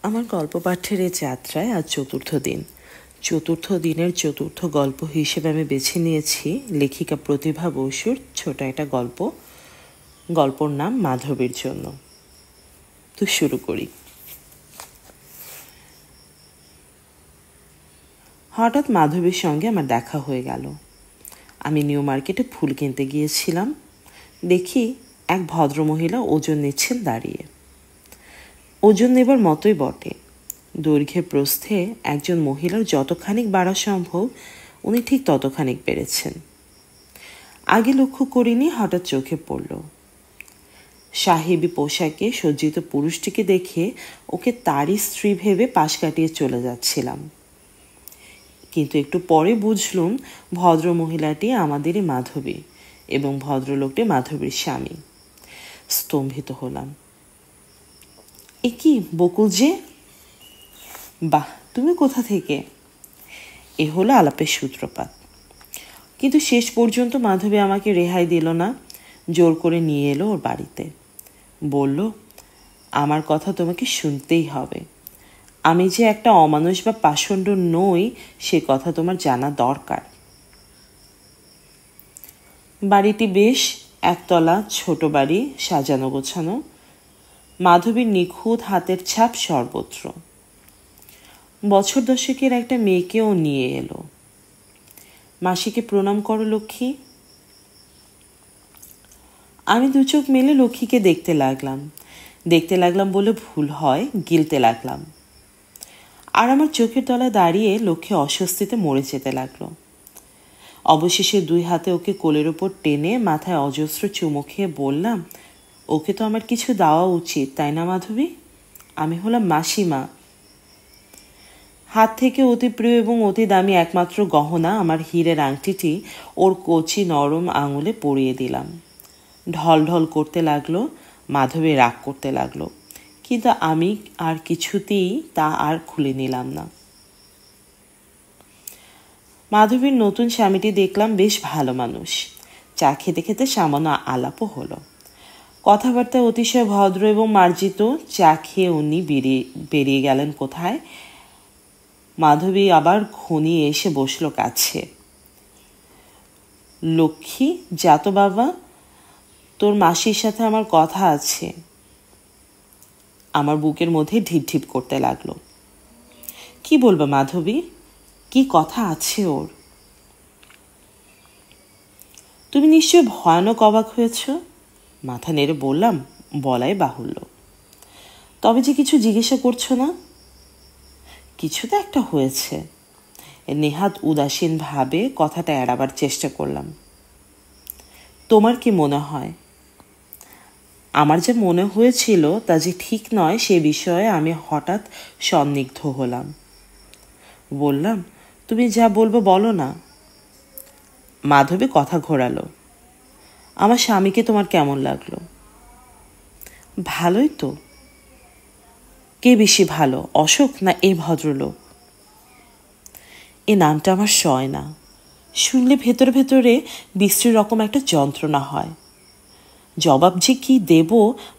আমার গল্প পাঠের এই যাত্রায় আজ চতুর্থ দিন। চতুর্থ দিনের চতুর্থ গল্প হিসেবে আমি বেছে নিয়েছি লেখিকা প্রতিভা বসুর ছোট একটা গল্প। গল্পর নাম মাধবীর জন্য। তো শুরু করি। হঠাৎ মাধবীর সঙ্গে আমার দেখা হয়ে গেল। আমি নিউ মার্কেটে ফুল কিনতে গিয়েছিলাম। দেখি এক ভদ্রমহিলা ওজন নিচ্ছেন দাঁড়িয়ে। ওজন নেবার মতোই বটে। দৈর্ঘ্যে প্রস্থে একজন মহিলার যতখানিক বাড়া সম্ভব উনি ঠিক ততখানিক বেড়েছেন। আগে লক্ষ্য করিনি, হঠাৎ চোখে পড়ল। সাহেবী পোশাকে সজ্জিত পুরুষটিকে দেখে ওকে তারই স্ত্রী ভেবে পাশ কাটিয়ে চলে যাচ্ছিলাম, কিন্তু একটু পরে বুঝলুম ভদ্রমহিলাটি আমাদেরই মাধবী এবং ভদ্রলোকটি মাধবীর স্বামী। স্তম্ভিত হলাম। এ কি বকুল যে? বাহ, তুমি কোথা থেকে? এ হলো আলাপের সূত্রপাত। কিন্তু শেষ পর্যন্ত মাধবী আমাকে রেহাই দিল না। জোর করে নিয়ে এলো ওর বাড়িতে। বলল, আমার কথা তোমাকে শুনতেই হবে। আমি যে একটা অমানুষ বা পাষণ্ড নই সে কথা তোমার জানা দরকার। বাড়িটি বেশ একতলা ছোট বাড়ি, সাজানো গোছানো। মাধবীর নিখুঁত হাতের ছাপ সর্বত্র। বছর দশেকের একটা মেয়েকেও নিয়ে এলো। মাসিকে প্রণাম করো লক্ষ্মী। আমি দু চোখ মেলে লক্ষ্মীকে দেখতে লাগলাম বলে ভুল হয়, গিলতে লাগলাম। আর আমার চোখের তলায় দাঁড়িয়ে লক্ষ্মী অস্বস্তিতে মরে যেতে লাগলো। অবশেষে দুই হাতে ওকে কোলের ওপর টেনে মাথায় অজস্র চুমু খেয়ে বললাম, ওকে তো আমার কিছু দেওয়া উচিত, তাই না মাধবী? আমি হলাম মাসিমা। হাত থেকে অতি প্রিয় এবং অতি দামি একমাত্র গহনা আমার হীরের আংটিটি ওর কচি নরম আঙুলে পরিয়ে দিলাম। ঢল ঢল করতে লাগলো। মাধবী রাগ করতে লাগলো, কিন্তু আমি আর কিছুতেই তা আর খুলে নিলাম না। মাধবীর নতুন স্বামীটি দেখলাম বেশ ভালো মানুষ। চা খেতে খেতে সামান্য আলাপও হলো। কথাবার্তা অতিশয় ভদ্র এবং মার্জিত। চা খেয়ে উনি বেরিয়ে গেলেন কোথায়। মাধবী আবার ঘনিয়ে এসে বসলো কাছে। লক্ষ্মী, যা তো বাবা, তোর মাসির সাথে আমার কথা আছে। আমার বুকের মধ্যে ঢিপ ঢিপ করতে লাগলো। কি বলবো মাধবী, কি কথা আছে ওর? তুমি নিশ্চয় ভয়ানক অবাক হয়েছ। মাথা নেড়ে বললাম, বলাই বাহুল্য। তবে যে কিছু জিজ্ঞাসা করছো না? কিছু তো একটা হয়েছে। নেহাত উদাসীন ভাবে কথাটা এড়াবার চেষ্টা করলাম। তোমার কি মনে হয়? আমার যে মনে হয়েছিল তা যে ঠিক নয় সে বিষয়ে আমি হঠাৎ সন্দিগ্ধ হলাম। বললাম, তুমি যা বলবো বলো না। মাধবী কথা ঘোরালো। আমার স্বামীকে তোমার কেমন লাগলো? ভালোই তো। কে বেশি ভালো, অশোক না এই ভদ্রলোক? এ নামটা আমার সয় না। শুনলে ভেতরে ভেতরে বিশ্রী রকম একটা যন্ত্রণা হয়। জবাব যে কি দেব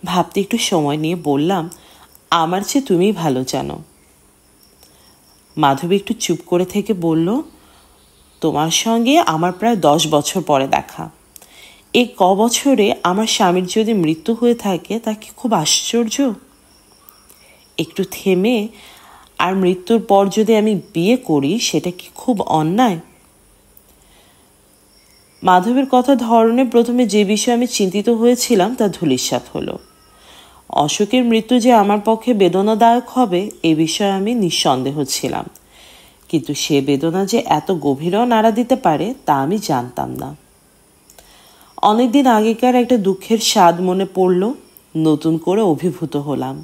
ভাবতে একটু সময় নিয়ে বললাম, আমার চেয়ে তুমি ভালো জানো। মাধবী একটু চুপ করে থেকে বলল, তোমার সঙ্গে আমার প্রায় 10 বছর পরে দেখা। এই বছরে আমার স্বামীর যদি মৃত্যু হয়ে থাকে তা কি খুব আশ্চর্য? একটু থেমে, আর মৃত্যুর পর যদি আমি বিয়ে করি সেটা কি খুব অন্যায়? মাধবীর কথা ধরনে প্রথমে যে বিষয়ে আমি চিন্তিত হয়েছিলাম তা ধূলিসাৎ হলো। অশোকের মৃত্যু যে আমার পক্ষে বেদনাদায়ক হবে এ বিষয়ে আমি নিঃসন্দেহ ছিলাম, কিন্তু সে বেদনা যে এত গভীরেও নাড়া দিতে পারে তা আমি জানতাম না। অনেকদিন আগেকার একটা দুঃখের স্বাদ মনে পড়ল। নতুন করে অভিভূত হলাম।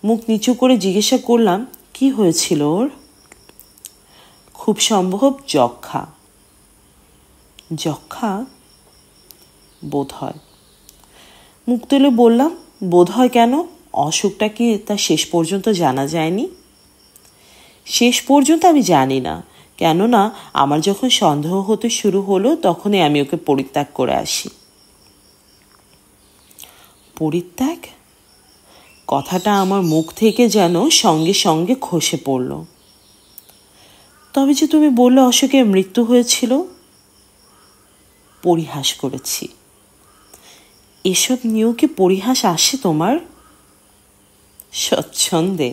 মুখ নিচু করে জিজ্ঞাসা করলাম, কি হয়েছিল ওর? খুব সম্ভব যক্ষা। যক্ষা? বোধ হয়। মুখ তুলে বললাম, বোধ হয় কেন? অসুখটা কি তা শেষ পর্যন্ত জানা যায়নি? শেষ পর্যন্ত আমি জানি না, কেননা আমার যখন সন্দেহ হতে শুরু হলো তখনই আমি ওকে পরিত্যাগ করে আসি। পরিত্যাগ? কথাটা আমার মুখ থেকে যেন সঙ্গে সঙ্গে খসে পড়ল। তবে যে তুমি বললে অশোকের মৃত্যু হয়েছিল। পরিহাস করেছি। এসব নিয়েও কি পরিহাস আসে তোমার? স্বচ্ছন্দে।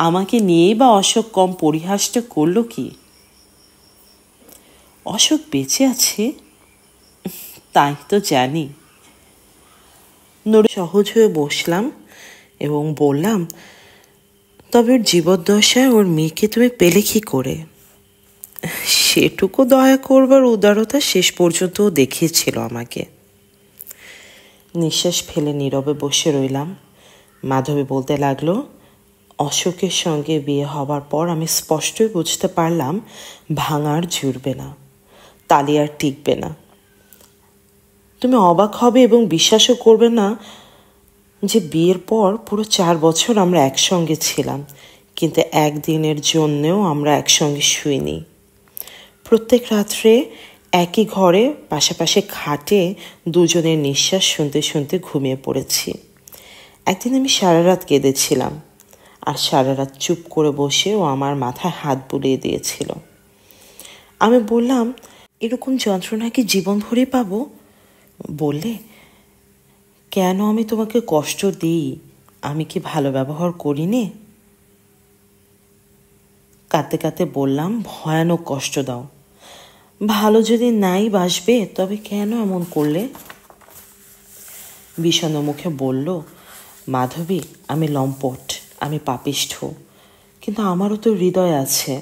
আমাকে নিয়েই বা অশোক কম পরিহাসটা করল কি? অশোক বেঁচে আছে তাই তো জানি। নড়ে সহজ হয়ে বসলাম এবং বললাম, তবে ওর জীবদ্দশায় ওর মেয়েকে তুমি পেলে কি করে? সেটুকু দয়া করবার উদারতা শেষ পর্যন্ত দেখিয়েছিল আমাকে। নিঃশ্বাস ফেলে নীরবে বসে রইলাম। মাধবী বলতে লাগলো, অশোকের সঙ্গে বিয়ে হবার পর আমি স্পষ্টই বুঝতে পারলাম ভাঙার জুড়বে না, তালি আর টিকবে না। তুমি অবাক হবে এবং বিশ্বাসও করবে না যে বিয়ের পর পুরো 4 বছর আমরা একসঙ্গে ছিলাম, কিন্তু একদিনের জন্যেও আমরা একসঙ্গে শুইনি। প্রত্যেক রাত্রে একই ঘরে পাশাপাশি খাটে দুজনের নিঃশ্বাস শুনতে শুনতে ঘুমিয়ে পড়েছি। একদিন আমি সারা রাত কেঁদেছিলাম, আর সারা রাত চুপ করে বসে ও আমার মাথায় হাত বুলিয়ে দিয়েছিল। আমি বললাম, এরকম যন্ত্রণা কি জীবন ভরে পাবো? বললে, কেন আমি তোমাকে কষ্ট দিই? আমি কি ভালো ব্যবহার করি নে? কাঁদতে কাঁদতে বললাম, ভয়ানক কষ্ট দাও। ভালো যদি নাই বাসবে তবে কেন এমন করলে? বিষণ্ণ মুখে বলল, মাধবী, আমি লম্পট, আমি পাপিষ্ঠ, কিন্তু আমারও তো হৃদয় আছে,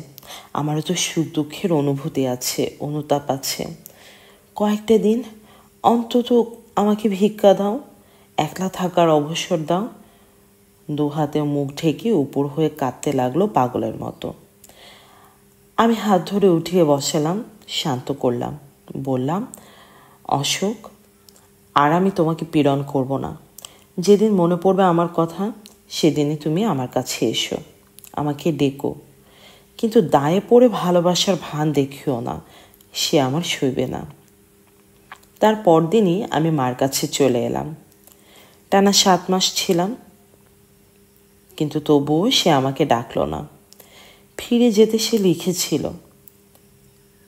আমারও তো সুখ দুঃখের অনুভূতি আছে, অনুতাপ আছে। কয়েকটা দিন অন্তত আমাকে ভিক্ষা দাও, একলা থাকার অবসর দাও। 2 হাতে মুখ ঢেকে উপর হয়ে কাঁদতে লাগলো পাগলের মতো। আমি হাত ধরে উঠিয়ে বসালাম, শান্ত করলাম, বললাম, অশোক, আর আমি তোমাকে পীড়ন করব না। যেদিন মনে পড়বে আমার কথা সেদিনই তুমি আমার কাছে এসো, আমাকে ডেকো, কিন্তু দায়ে পড়ে ভালোবাসার ভান দেখিও না, সে আমার সইবে না। তার পরদিনই আমি মার কাছে চলে এলাম। টানা 7 মাস ছিলাম, কিন্তু তবুও সে আমাকে ডাকলো না। ফিরে যেতে সে লিখেছিল,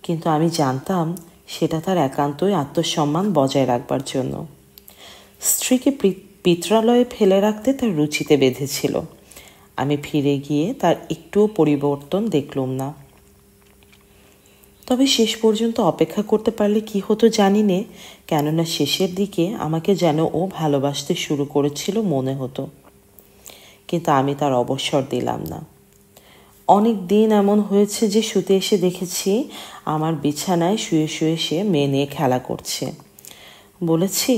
কিন্তু আমি জানতাম সেটা তার একান্তই আত্মসম্মান বজায় রাখবার জন্য। স্ত্রীকে পিত্রালয়ে ফেলে রাখতে তার রুচিতে বেঁধেছিল। আমি ফিরে গিয়ে তার একটুও পরিবর্তন দেখলুম না। তবে শেষ পর্যন্ত অপেক্ষা করতে পারলে কি হতো জানি নে, কেননা শেষের দিকে আমাকে যেন ও ভালোবাসতে শুরু করেছিল মনে হতো। কিন্তু আমি তার অবসর দিলাম না। অনেক দিন এমন হয়েছে যে শুতে এসে দেখেছি আমার বিছানায় শুয়ে শুয়ে সে মেয়ে নিয়ে খেলা করছে। বলেছি,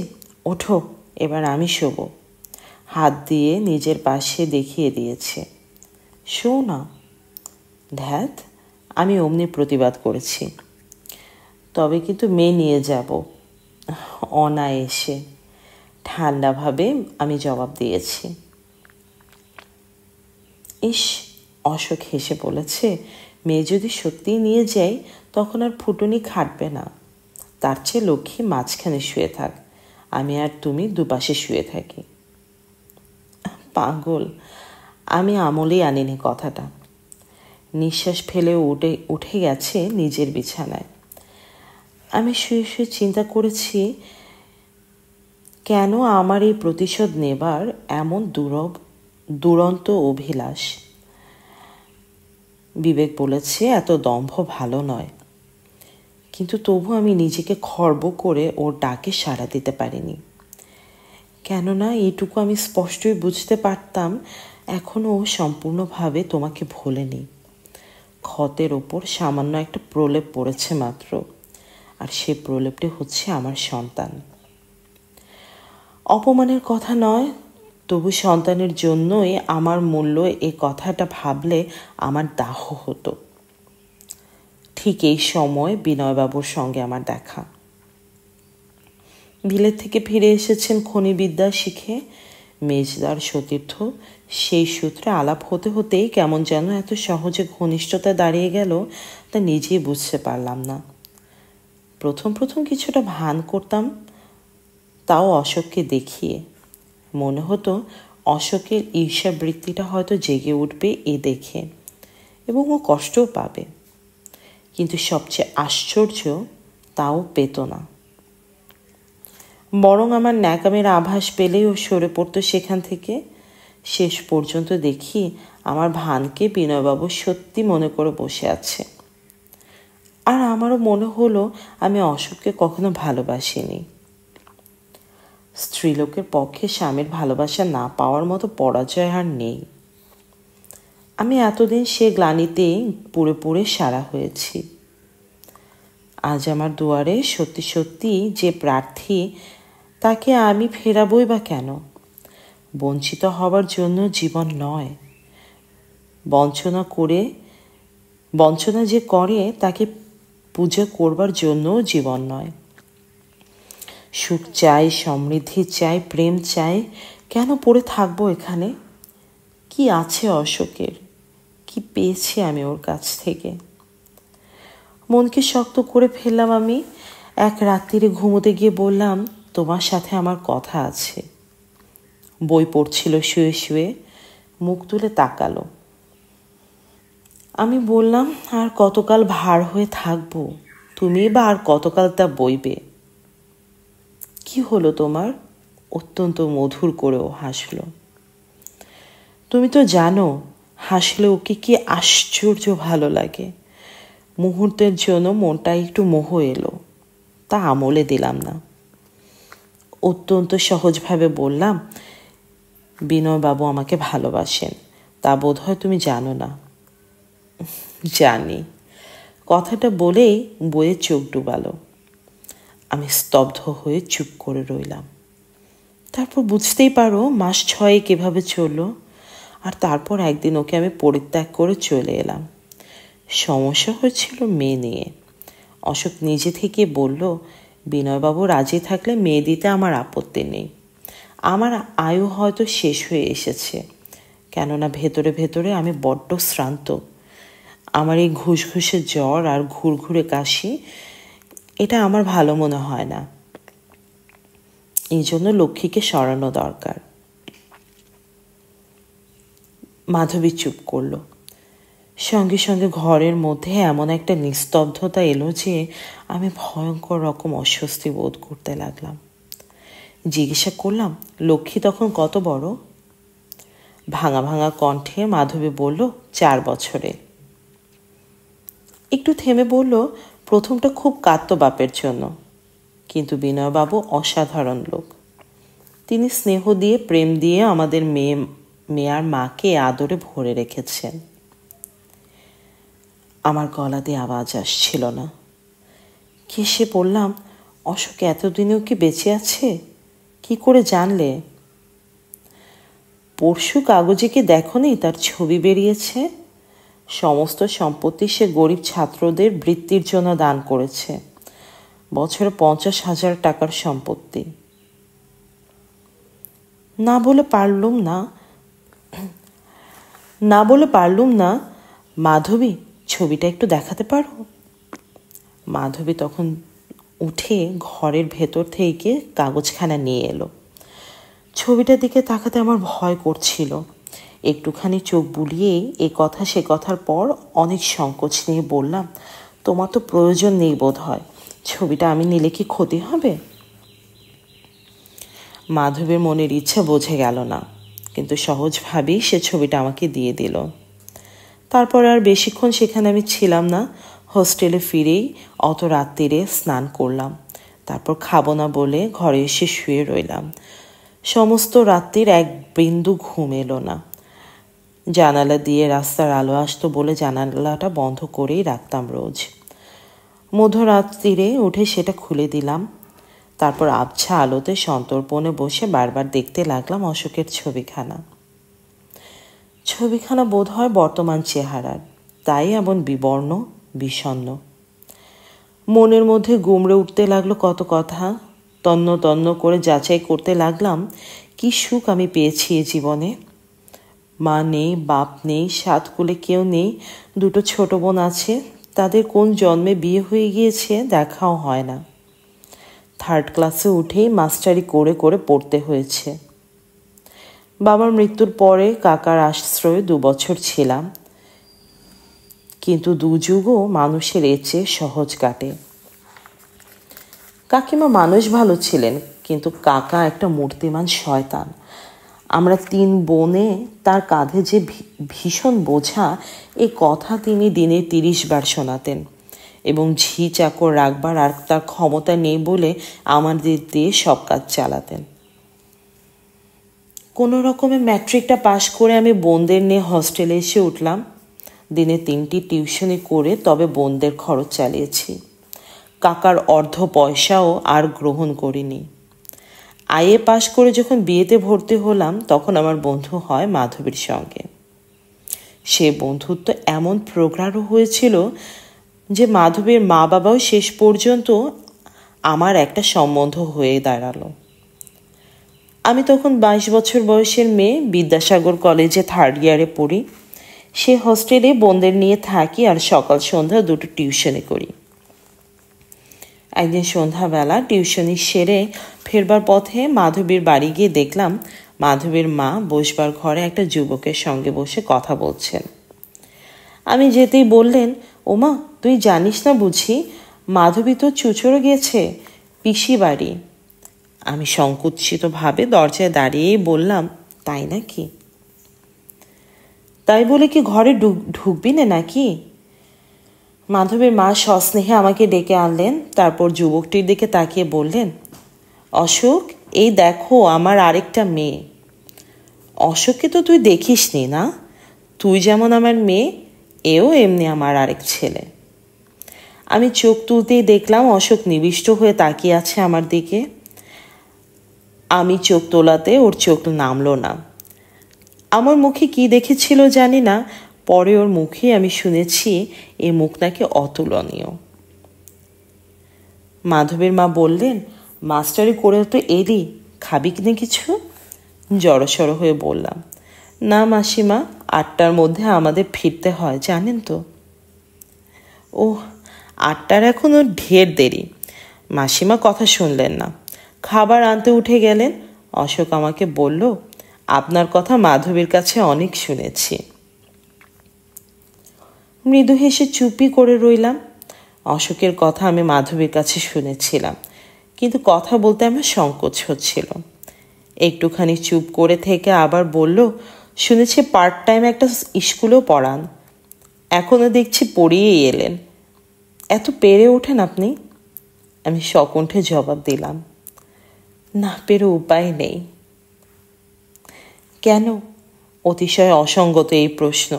ওঠো, এবার আমি শোবো। হাত দিয়ে নিজের পাশে দেখিয়ে দিয়েছে, শো না। ধ্যাত, আমি অমনি প্রতিবাদ করেছি, তবে কিন্তু মেয়ে নিয়ে যাব। অনায়াসে ঠান্ডাভাবে আমি জবাব দিয়েছি। ইস, অশোক হেসে বলেছে, মেয়ে যদি সত্যিই নিয়ে যাই তখন আর ফুটুনি খাটবে না, তার চেয়ে লক্ষ্মী মাঝখানে শুয়ে থাক, আমি আর তুমি দুপাশে শুয়ে থাকি। পাগল, আমি আমলেই আনিনি কথাটা। নিঃশ্বাস ফেলে উঠে গেছে নিজের বিছানায়। আমি শুয়ে শুয়ে চিন্তা করেছি, কেন আমার এই প্রতিশোধ নেবার এমন দুরন্ত অভিলাষ। বিবেক বলেছে এত দম্ভ ভালো নয়, কিন্তু তবু আমি নিজেকে খর্ব করে ওর ডাকে সাড়া দিতে পারিনি। কেননা এইটুকু আমি স্পষ্টই বুঝতে পারতাম, এখনও ও সম্পূর্ণভাবে তোমাকে ভোলেনি। ক্ষতের ওপর সামান্য একটা প্রলেপ পড়েছে মাত্র, আর সে প্রলেপটি হচ্ছে আমার সন্তান। অপমানের কথা নয়, তবু সন্তানের জন্যই আমার মূল্য, এ কথাটা ভাবলে আমার দাহ হতো। ঠিক এই সময় বিনয়বাবুর সঙ্গে আমার দেখা। বিলেত থেকে ফিরে এসেছেন খনিবিদ্যা শিখে মেজদার সতীর্থ। সেই সূত্রে আলাপ হতে হতেই কেমন যেন এত সহজে ঘনিষ্ঠতা দাঁড়িয়ে গেল তা নিজেই বুঝতে পারলাম না। প্রথম প্রথম কিছুটা ভান করতাম, তাও অশোককে দেখিয়ে। মনে হতো অশোকের ঈর্ষাবৃত্তিটা হয়তো জেগে উঠবে এ দেখে, এবং ও কষ্টও পাবে। কিন্তু সবচেয়ে আশ্চর্য, তাও পেত না। বরং আমার ন্যাকামের আভাস পেলেই ও সরে পড়তো সেখান থেকে। শেষ পর্যন্ত দেখি আমার ভানকে বিনয়বাবু সত্যি মনে করে বসে আছে। আর আমারও মনে হলো আমি অশোককে কখনো ভালোবাসিনি। স্ত্রীলোকের পক্ষে স্বামীর ভালোবাসা না পাওয়ার মতো পরাজয় আর নেই। আমি এতদিন সে গ্লানিতেই পুড়ে পুড়ে সারা হয়েছি। আজ আমার দুয়ারে সত্যি সত্যি যে প্রার্থী, তাকে আমি ফেরাবই বা কেন? বঞ্চিত হবার জন্য জীবন নয়, বঞ্চনা যে করে তাকে পূজা করবার জন্যও জীবন নয়। সুখ চাই, সমৃদ্ধি চাই, প্রেম চাই, কেন পড়ে থাকবো এখানে? কি আছে অশোকের? কি পেয়েছি আমি ওর কাছ থেকে? মনকে শক্ত করে ফেললাম আমি। এক রাত্রিরে ঘুমোতে গিয়ে বললাম, তোমার সাথে আমার কথা আছে। বই পড়ছিল শুয়ে শুয়ে, মুখ তুলে তাকালো। আমি বললাম, আর কতকাল ভার হয়ে থাকবো? তুমি বা আর কতকাল তা বইবে? কি হলো তোমার? অত্যন্ত মধুর করেও হাসল। তুমি তো জানো, হাসলে ওকে কি আশ্চর্য ভালো লাগে। মুহূর্তের জন্য মনটা একটু মোহ এলো, তা আমলে দিলাম না। অত্যন্ত সহজভাবে বললাম, বিনয়বাবু আমাকে ভালোবাসেন, তা বোধ হয় তুমি জানো না। জানি। কথাটা বলেই বইয়ে চোখ ডুবালো। আমি স্তব্ধ হয়ে চুপ করে রইলাম। তারপর বুঝতেই পারো 6 মাস কিভাবে চললো। আর তারপর একদিন ওকে আমি পরিত্যাগ করে চলে এলাম। সমস্যা হয়েছিল মেয়ে নিয়ে। অশোক নিজে থেকে বলল, বিনয়বাবু রাজি থাকলে মেয়ে দিতে আমার আপত্তি নেই। আমার আয়ু হয়তো শেষ হয়ে এসেছে, কেননা ভেতরে ভেতরে আমি বড্ড শ্রান্ত। আমার এই ঘুষঘুষে জ্বর আর ঘুরঘুরে কাশি, এটা আমার ভালো মনে হয় না। এই জন্য লক্ষ্মীকে সরানো দরকার। মাধবী চুপ করল। সঙ্গে সঙ্গে ঘরের মধ্যে এমন একটা নিস্তব্ধতা এলো যে আমি ভয়ঙ্কর রকম অস্বস্তি বোধ করতে লাগলাম। জিজ্ঞাসা করলাম, লক্ষ্মী তখন কত বড়? ভাঙা ভাঙা কণ্ঠে মাধবী বলল, 4 বছরে। একটু থেমে বলল, প্রথমটা খুব কাঁদত বাপের জন্য, কিন্তু বিনয়বাবু অসাধারণ লোক। তিনি স্নেহ দিয়ে, প্রেম দিয়ে আমাদের মেয়ার মাকে আদরে ভরে রেখেছেন। আমার গলা দিয়ে আওয়াজ আসছিল না। কেসে বললাম, অশোক এতদিনেও কি বেঁচে আছে? কি করে জানলে? পরশু কাগজে কি দেখনি তার ছবি বেরিয়েছে? সমস্ত সম্পত্তি সে গরিব ছাত্রদের বৃত্তির জন্য দান করেছে। বছরে 50,000 টাকার সম্পত্তি। না বলে পারলুম না, মাধবী ছবিটা একটু দেখাতে পারো? মাধবী তখন উঠে ঘরের ভেতর থেকে কাগজখানা নিয়ে এলো। ছবিটার দিকে তাকাতে আমার ভয় করছিল। একটুখানি চোখ বুলিয়েই এ কথা সে কথার পর অনেক সংকোচ নিয়ে বললাম, তোমার তো প্রয়োজন নেই বোধ হয়। ছবিটা আমি নিলে কি ক্ষতি হবে? মাধবীর মনের ইচ্ছা বোঝে গেল না, কিন্তু সহজভাবেই সে ছবিটা আমাকে দিয়ে দিল। তারপর আর বেশিক্ষণ সেখানে আমি ছিলাম না। হোস্টেলে ফিরেই অত রাত্রিরে স্নান করলাম। তারপর খাবো না বলে ঘরে এসে শুয়ে রইলাম। সমস্ত রাত্রির এক বিন্দু ঘুম এলো না। জানালা দিয়ে রাস্তার আলো আসতো বলে জানালাটা বন্ধ করেই রাখতাম রোজ। মধ্যরাত্রিরে উঠে সেটা খুলে দিলাম। তারপর আবছা আলোতে সন্তর্পণে বসে বারবার দেখতে লাগলাম অশোকের ছবিখানা বোধ হয় বর্তমান চেহারার, তাই এমন বিবর্ণ, বিষণ্ণ। মনের মধ্যে গুমড়ে উঠতে লাগলো কত কথা। তন্ন তন্ন করে যাচাই করতে লাগলাম, কি সুখ আমি পেয়েছি এ জীবনে। মা নেই, বাপ নেই, 7 কুলে কেউ নেই। 2 ছোট বোন আছে, তাদের কোন জন্মে বিয়ে হয়ে গিয়েছে দেখাও হয় না। 3rd ক্লাসে উঠেই মাস্টারি করে করে পড়তে হয়েছে। বাবার মৃত্যুর পরে কাকার আশ্রয়ে 2 বছর ছিলাম, কিন্তু 2 যুগও মানুষের এর চেয়ে সহজ কাটে। কাকিমা মানুষ ভালো ছিলেন, কিন্তু কাকা একটা মূর্তিমান শয়তান। আমরা 3 বোনে তার কাঁধে যে ভীষণ বোঝা, এ কথা তিনি দিনে 30 বার শোনাতেন, এবং ঝি চাকর রাখবার আর তার ক্ষমতা নেই বলে আমাদের দিয়ে সব কাজ চালাতেন। কোনো রকমে ম্যাট্রিকটা পাশ করে আমি বোনদের নিয়ে হস্টেলে এসে উঠলাম। দিনে 3টি টিউশনি করে তবে বোনদের খরচ চালিয়েছি। কাকার অর্ধ পয়সাও আর গ্রহণ করিনি। আইএ পাশ করে যখন বিয়েতে ভর্তি হলাম, তখন আমার বন্ধু হয় মাধবীর সঙ্গে। সে বন্ধুত্ব এমন প্রগাঢ় হয়েছিল যে মাধবীর মা বাবাও শেষ পর্যন্ত আমার একটা সম্বন্ধ হয়ে দাঁড়ালো। আমি তখন 22 বছর বয়সের মেয়ে, বিদ্যাসাগর কলেজে 3rd ইয়ারে পড়ি। সে হস্টেলে বোনদের নিয়ে থাকি আর সকাল সন্ধ্যা 2টো টিউশনি করি। একদিন সন্ধ্যাবেলা টিউশনি সেরে ফেরবার পথে মাধবীর বাড়ি গিয়ে দেখলাম মাধবীর মা বসবার ঘরে একটা যুবকের সঙ্গে বসে কথা বলছেন। আমি যেতেই বললেন, ওমা, তুই জানিস না বুঝি, মাধবী তো চুচড়ো গেছে, পিসি বাড়ি। আমি সংকুচিতভাবে দরজায় দাঁড়িয়েই বললাম, তাই নাকি? তাই বলে কি ঘরে ঢুকবি না নাকি? মাধবীর মা সস্নেহে আমাকে ডেকে আনলেন। তারপর যুবকটির দিকে তাকিয়ে বললেন, অশোক, এই দেখো আমার আরেকটা মেয়ে। অশোককে তো তুই দেখিসনি না? তুই যেমন আমার মেয়ে, এও এমনি আমার আরেক ছেলে। আমি চোখ তুলতেই দেখলাম অশোক নিবিষ্ট হয়ে তাকিয়ে আছে আমার দিকে। আমি চোখ তোলাতে ওর চোখ নামল না। আমার মুখে কি দেখেছিল জানি না, পরে ওর মুখে আমি শুনেছি এ মুখ নাকি অতুলনীয়। মাধবীর মা বললেন, মাস্টারি করে তো এলি, খাবি কিনা কিছু? জড়সড় হয়ে বললাম, না মাসিমা, 8টার মধ্যে আমাদের ফিরতে হয়, জানেন তো। ও, 8টার এখনও ঢের দেরি। মাসিমা কথা শুনলেন না, খাবার আনতে উঠে গেলেন। অশোক আমাকে বলল, আপনার কথা মাধবীর কাছে অনেক শুনেছি। মৃদু হেসে চুপই করে রইলাম। অশোকের কথা আমি মাধবীর কাছে শুনেছিলাম, কিন্তু কথা বলতে আমার সংকোচ হচ্ছিল। একটুখানি চুপ করে থেকে আবার বলল, শুনেছি পার্ট টাইম একটা স্কুলেও পড়ান, এখনও দেখছি পড়িয়েই এলেন। এত পেরে ওঠেন আপনি? আমি সকণ্ঠে জবাব দিলাম, না পেরে উপায় নেই। কেন? অতিশয় অসঙ্গত এই প্রশ্ন।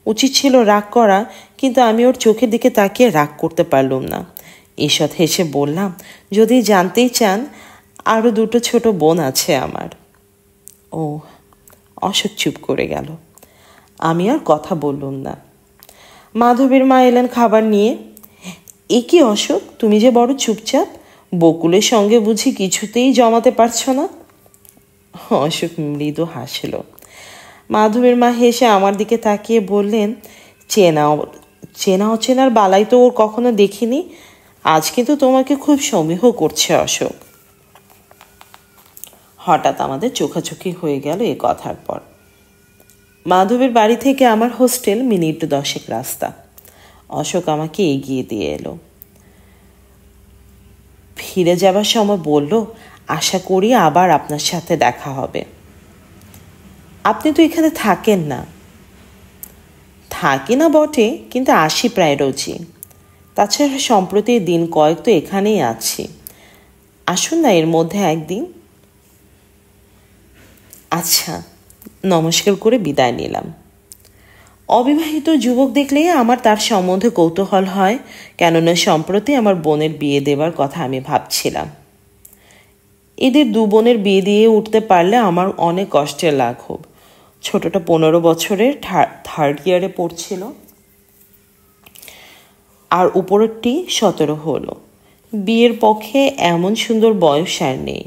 উচিত ছিল রাগ করা, কিন্তু আমি ওর চোখের দিকে তাকিয়ে রাগ করতে পারলাম না। ঈষৎ হেসে বললাম, যদি জানতেই চান, আরও 2টো ছোট বোন আছে আমার। ও। অশোক চুপ করে গেল। আমি আর কথা বললাম না। মাধবীর মা এলেন খাবার নিয়ে। এ কি অশোক, তুমি যে বড় চুপচাপ, বকুলের সঙ্গে বুঝি কিছুতেই জমাতে পারছো না? অশোক মৃদু হাসল। মাধবীর মা হেসে আমার দিকে তাকিয়ে বললেন, চেনা অচেনার বালাই তো ওর কখনো দেখিনি, আজ কিন্তু তোমাকে খুব সমীহ করছে অশোক। হঠাৎ আমাদের চোখাচোখি হয়ে গেল এ কথার পর। মাধবীর বাড়ি থেকে আমার হোস্টেল মিনিট 10 রাস্তা। অশোক আমাকে এগিয়ে দিয়ে এলো। ফিরে যাবার সময় বলল, আশা করি আবার আপনার সাথে দেখা হবে। আপনি তো এখানে থাকেন না। থাকি না বটে, কিন্তু আসি প্রায় রোজই। তাছাড়া সম্প্রতি দিন কয়েক তো এখানেই আছি। আসুন না এর মধ্যে একদিন। আচ্ছা, নমস্কার করে বিদায় নিলাম। অবিবাহিত যুবক দেখলেই আমার তার সম্বন্ধে কৌতূহল হয়, কেননা সম্প্রতি আমার বোনের বিয়ে দেবার কথা আমি ভাবছিলাম। এদের 2 বোনের বিয়ে দিয়ে উঠতে পারলে আমার অনেক কষ্টের লাঘব। ছোটটা 15 বছরের, 3rd ইয়ারে পড়ছিল, আর উপরেরটি 17 হলো। বিয়ের পক্ষে এমন সুন্দর বয়স আর নেই,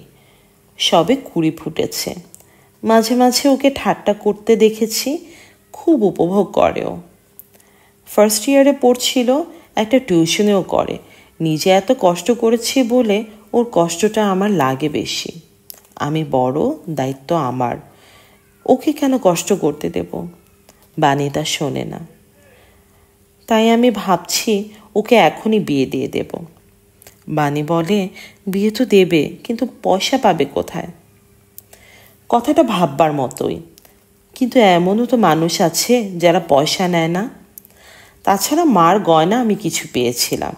সবে 20 ফুটেছে। মাঝে মাঝে ওকে ঠাট্টা করতে দেখেছি, খুব উপভোগ করেও। 1st ইয়ারে পড়ছিল, একটা টিউশনেও করে। নিজে এত কষ্ট করেছি বলে ওর কষ্টটা আমার লাগে বেশি। আমি বড়, দায়িত্ব আমার। ওকে কেন কষ্ট করতে দেব? বানি তা শোনে না। তাই আমি ভাবছি ওকে এখনই বিয়ে দিয়ে দেব। বানি বলে, বিয়ে তো দেবে, কিন্তু পয়সা পাবে কোথায়? কথাটা ভাববার মতোই, কিন্তু এমনও তো মানুষ আছে যারা পয়সা নেয় না। তাছাড়া মার গয়না আমি কিছু পেয়েছিলাম,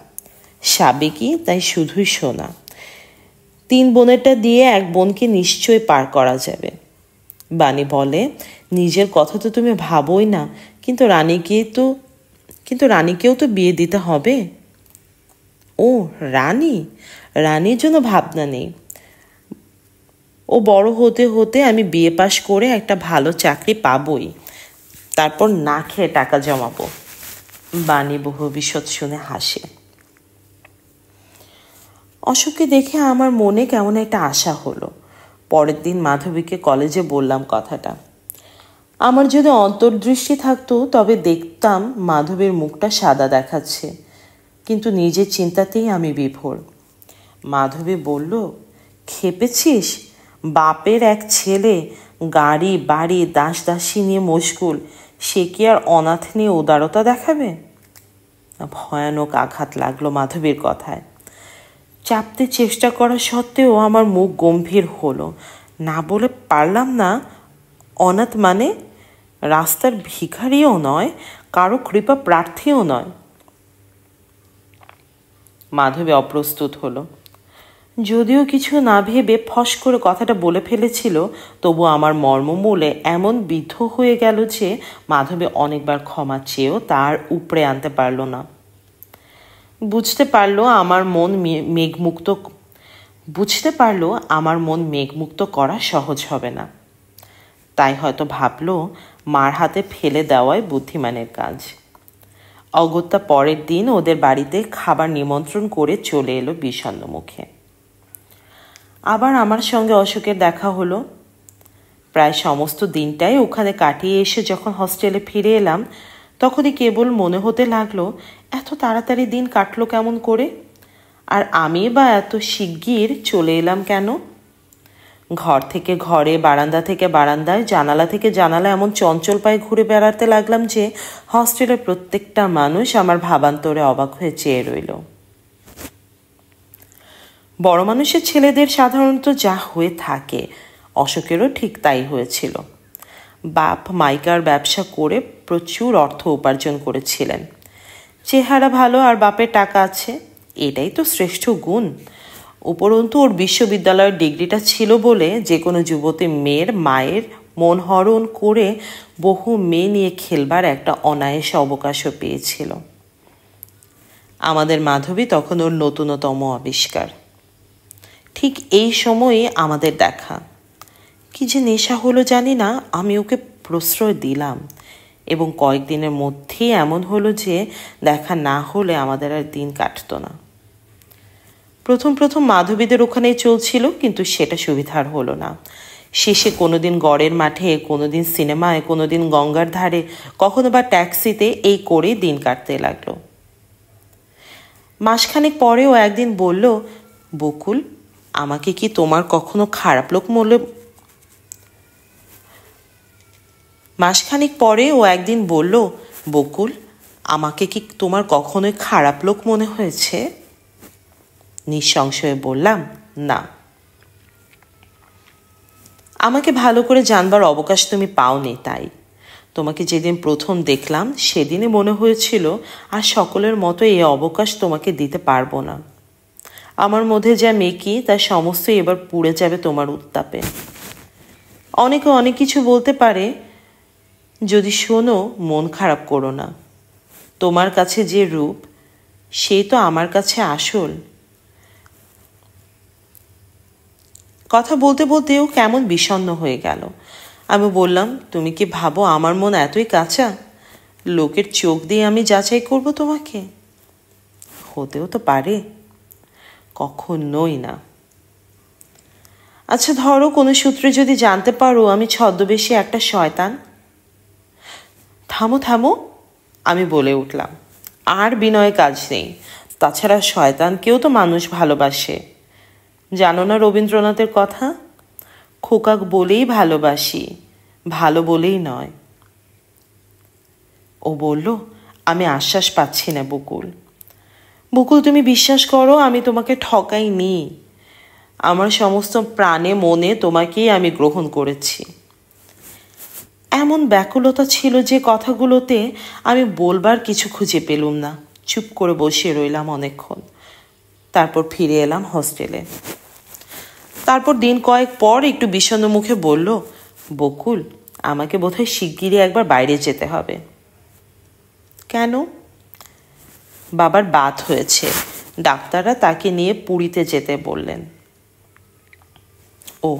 সাবেকি, তাই শুধুই সোনা। 3 বোনেরটা দিয়ে 1 বোনকে নিশ্চয়ই পার করা যাবে। বানি বলে, নিজের কথা তো তুমি ভাবোই না, কিন্তু রানীকেও তো বিয়ে দিতে হবে। ও রানীর জন্য ভাবনা নেই। ও বড় হতে হতে আমি বিয়ে পাশ করে একটা ভালো চাকরি পাবই, তারপর না খেয়ে টাকা জমাবো। বানি ভবিষ্যৎ শুনে হাসে। অশোককে দেখে আমার মনে কেমন একটা আশা হলো। পরের দিন মাধবীকে কলেজে বললাম কথাটা। আমার যদি অন্তর্দৃষ্টি থাকতো তবে দেখতাম মাধবীর মুখটা সাদা দেখাচ্ছে, কিন্তু নিজের চিন্তাতেই আমি বিভোর। মাধবী বলল, খেপেছিস? বাপের এক ছেলে গাড়ি বাড়ি দাস দাসী নিয়ে মশগুল, সে কি আর অনাথ নিয়ে উদারতা দেখাবে? ভয়ানক আঘাত লাগলো মাধবীর কথায়। চাপতে চেষ্টা করা সত্ত্বেও আমার মুখ গম্ভীর হলো। না বলে পারলাম না, অনাথ মানে রাস্তার ভিখারিও নয়, কারো কৃপা প্রার্থীও নয়। মাধবী অপ্রস্তুত হলো। যদিও কিছু না ভেবে ফস করে কথাটা বলে ফেলেছিল, তবু আমার মর্মমূলে এমন বিদ্ধ হয়ে গেল যে মাধবী অনেকবার ক্ষমা চেয়েও তার উপরে আনতে পারল না। বুঝতে পারলো আমার মন মেঘমুক্ত করা সহজ হবে না। তাই হয়তো ভাবলো মার হাতে ফেলে দেওয়াই বুদ্ধিমানের কাজ। অগত্যা পরের দিন ওদের বাড়িতে খাবার নিমন্ত্রণ করে চলে এলো বিষণ্ণ মুখে। আবার আমার সঙ্গে অশোকের দেখা হলো। প্রায় সমস্ত দিনটাই ওখানে কাটিয়ে এসে যখন হস্টেলে ফিরে এলাম, তখনই কেবল মনে হতে লাগলো এত তাড়াতাড়ি দিন কাটলো কেমন করে, আর আমি বা এত শিগগির চলে এলাম কেন? ঘর থেকে ঘরে, বারান্দা থেকে বারান্দায়, জানালা থেকে জানালা এমন চঞ্চল পায়ে ঘুরে বেড়াতে লাগলাম যে হস্টেলের প্রত্যেকটা মানুষ আমার ভাবান্তরে অবাক হয়ে চেয়ে রইল। বড় মানুষের ছেলেদের সাধারণত যা হয়ে থাকে, অশোকেরও ঠিক তাই হয়েছিল। বাপ মাইকার ব্যবসা করে প্রচুর অর্থ উপার্জন করেছিলেন। চেহারা ভালো আর বাপের টাকা আছে, এটাই তো শ্রেষ্ঠ গুণ। উপরন্তু ওর বিশ্ববিদ্যালয়ের ডিগ্রিটা ছিল বলে যে কোনো যুবতী মেয়ের মায়ের মন হরণ করে বহু মেয়ে নিয়ে খেলবার একটা অনায়াস অবকাশও পেয়েছিল। আমাদের মাধবী তখন ওর নতুনতম আবিষ্কার। ঠিক এই সময়ে আমাদের দেখা। কি যে নেশা হলো জানি না, আমি ওকে প্রশ্রয় দিলাম, এবং কয়েকদিনের মধ্যেই এমন হলো যে দেখা না হলে আমাদের আর দিন কাটতো না। প্রথম মাধবীদের ওখানেই চলছিল, কিন্তু সেটা সুবিধার হলো না। শেষে কোনোদিন গড়ের মাঠে, কোনোদিন সিনেমায়, কোনোদিন গঙ্গার ধারে, কখনো বা ট্যাক্সিতে, এই করেই দিন কাটতে লাগলো। মাসখানেক পরেও একদিন বলল, বকুল, আমাকে কি তোমার কখনো খারাপ লোক মনে হয়েছে? নিঃসংশয়ে বললাম, না। আমাকে ভালো করে জানবার অবকাশ তুমি পাওনি, তাই। তোমাকে যেদিন প্রথম দেখলাম সেদিনই মনে হয়েছিল আর সকলের মতো এই অবকাশ তোমাকে দিতে পারবো না। আমার মধ্যে যা মেকি তার সমস্তই এবার পুড়ে যাবে তোমার উত্তাপে। অনেকে অনেক কিছু বলতে পারে, যদি শোনো মন খারাপ করো না। তোমার কাছে যে রূপ, সেই তো আমার কাছে আসল। কথা বলতে বলতেও কেমন বিষণ্ণ হয়ে গেল। আমি বললাম, তুমি কি ভাবো আমার মন এতই কাঁচা? লোকের চোখ দিয়ে আমি যাচাই করব তোমাকে? হতেও তো পারে, কখনোই না। আচ্ছা ধরো কোনো সূত্রে যদি জানতে পারো আমি ছদ্মবেশী একটা শয়তান। থামো, আমি বলে উঠলাম, আর বিনয়ে কাজ নেই। তাছাড়া শয়তানকেও তো মানুষ ভালোবাসে। জানো না রবীন্দ্রনাথের কথা, খোকা বলেই ভালোবাসি, ভালো বলেই নয়। ও বলল, আমি আশ্বাস পাচ্ছি না বকুল। বকুল, তুমি বিশ্বাস করো, আমি তোমাকে ঠকাইনি। আমার সমস্ত প্রাণে মনে তোমাকেই আমি গ্রহণ করেছি। এমন ব্যাকুলতা ছিল যে কথাগুলোতে আমি বলবার কিছু খুঁজে পেলুম না। চুপ করে বসে রইলাম অনেকক্ষণ। তারপর ফিরে এলাম হস্টেলে। তারপর দিন কয়েক পর একটু বিষণ্ণ মুখে বলল, বকুল, আমাকে বোধহয় শিগগিরই একবার বাইরে যেতে হবে। কেন? বাবার বাত হয়েছে, ডাক্তাররা তাকে নিয়ে পুরীতে যেতে বললেন। ও।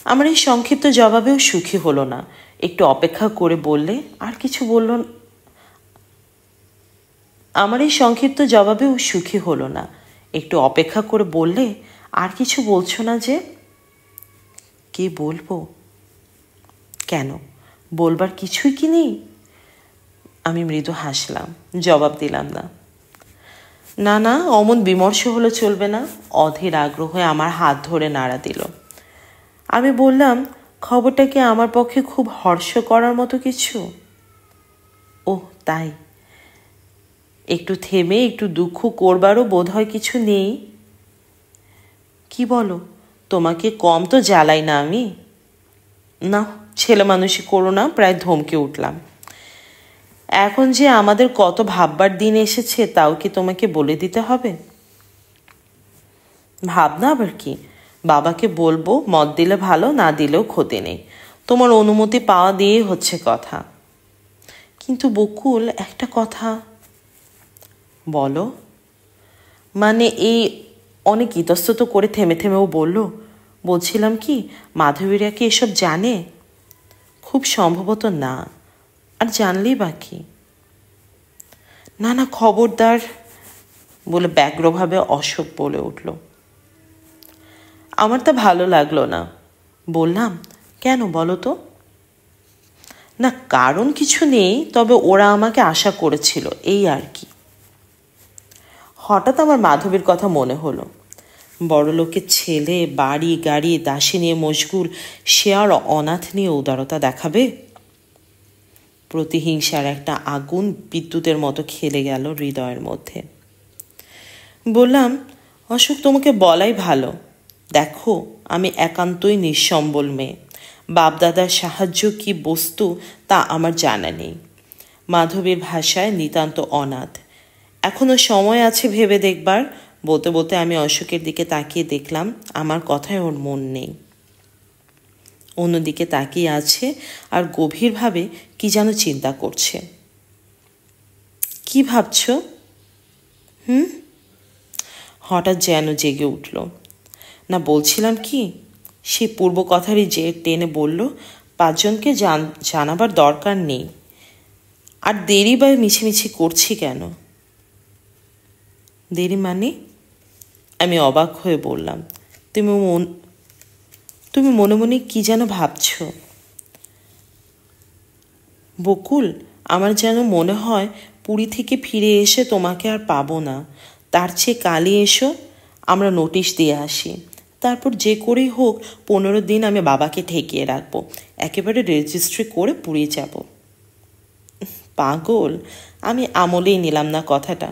আমার এই সংক্ষিপ্ত জবাবেও সুখী হলো না। একটু অপেক্ষা করে বললে, আর কিছু বলল। আমার এই সংক্ষিপ্ত জবাবেও সুখী হলো না। একটু অপেক্ষা করে বললে, আর কিছু বলছো না যে? কি বলবো? কেন, বলবার কিছুই কি নেই? আমি মৃদু হাসলাম, জবাব দিলাম না। না না, অমন বিমর্ষ হলে চলবে না। অধীর আগ্রহে আমার হাত ধরে নাড়া দিল। আমি বললাম, খবরটা কি আমার পক্ষে খুব হর্ষ করার মতো কিছু? ওহ, তাই? একটু থেমে একটু দুঃখ করবারও বোধ হয় কিছু নেই। কি বলো? তোমাকে কম তো জ্বালাই না আমি। না, ছেলে মানুষই করো না। প্রায় ধমকে উঠলাম। এখন যে আমাদের কত ভাববার দিন এসেছে তাও কি তোমাকে বলে দিতে হবে? ভাবনা আবার কি? বাবাকে বলবো, মত দিলে ভালো, না দিলেও ক্ষতি নেই। তোমার অনুমতি পাওয়া দিয়েই হচ্ছে কথা। কিন্তু বকুল, একটা কথা। বলো। মানে এই অনেক ইতস্তত করে থেমে থেমেও বলল, বলছিলাম কি, মাধবীরা কি এসব জানে? খুব সম্ভবত না। আর জানলেই বা কি? না না, খবরদার বলে ব্যগ্রভাবে অশোক বলে উঠল। আমার তা ভালো লাগলো না। বললাম, কেন বলো তো? না, কারণ কিছু নেই, তবে ওরা আমাকে আশা করেছিল, এই আর কি। হঠাৎ আমার মাধবীর কথা মনে হলো। বড়লোকের ছেলে, বাড়ি গাড়ি দাসী নিয়ে মশগুল, সে আর অনাথ নিয়ে উদারতা দেখাবে? প্রতিহিংসার একটা আগুন বিদ্যুতের মতো খেলে গেল হৃদয়ের মধ্যে। বললাম, অশোক, তোমাকে বলাই ভালো। দেখো, আমি একান্তই নিঃসম্বল মেয়ে। বাপদাদার সাহায্য কি বস্তু তা আমার জানা নেই। মাধবীর ভাষায় নিতান্ত অনাথ। এখনো সময় আছে ভেবে দেখবার। বলতে বলতে আমি অশোকের দিকে তাকিয়ে দেখলাম আমার কথায় ওর মন নেই। অন্যদিকে তাকিয়ে আছে আর গভীরভাবে কি যেন চিন্তা করছে। কি ভাবছ? হঠাৎ যেন জেগে উঠল। না, বলছিলাম কি, সে পূর্ব কথারই যে টেনে বলল, 5 জনকে জানাবার দরকার নেই। আর দেরি বা মিছিমিছি করছি কেন? দেরি মানে? আমি অবাক হয়ে বললাম, তুমি মনে মনে কি যেন ভাবছ। বকুল, আমার যেন মনে হয় পুরী থেকে ফিরে এসে তোমাকে আর পাবো না। তার চেয়ে কালই এসো, আমরা নোটিশ দিয়ে আসি। তারপর যে করেই হোক 15 দিন আমি বাবাকে ঠেকিয়ে রাখবো। একেবারে রেজিস্ট্রি করে পুরী যাব। পাগল, আমি আমলেই নিলাম না কথাটা।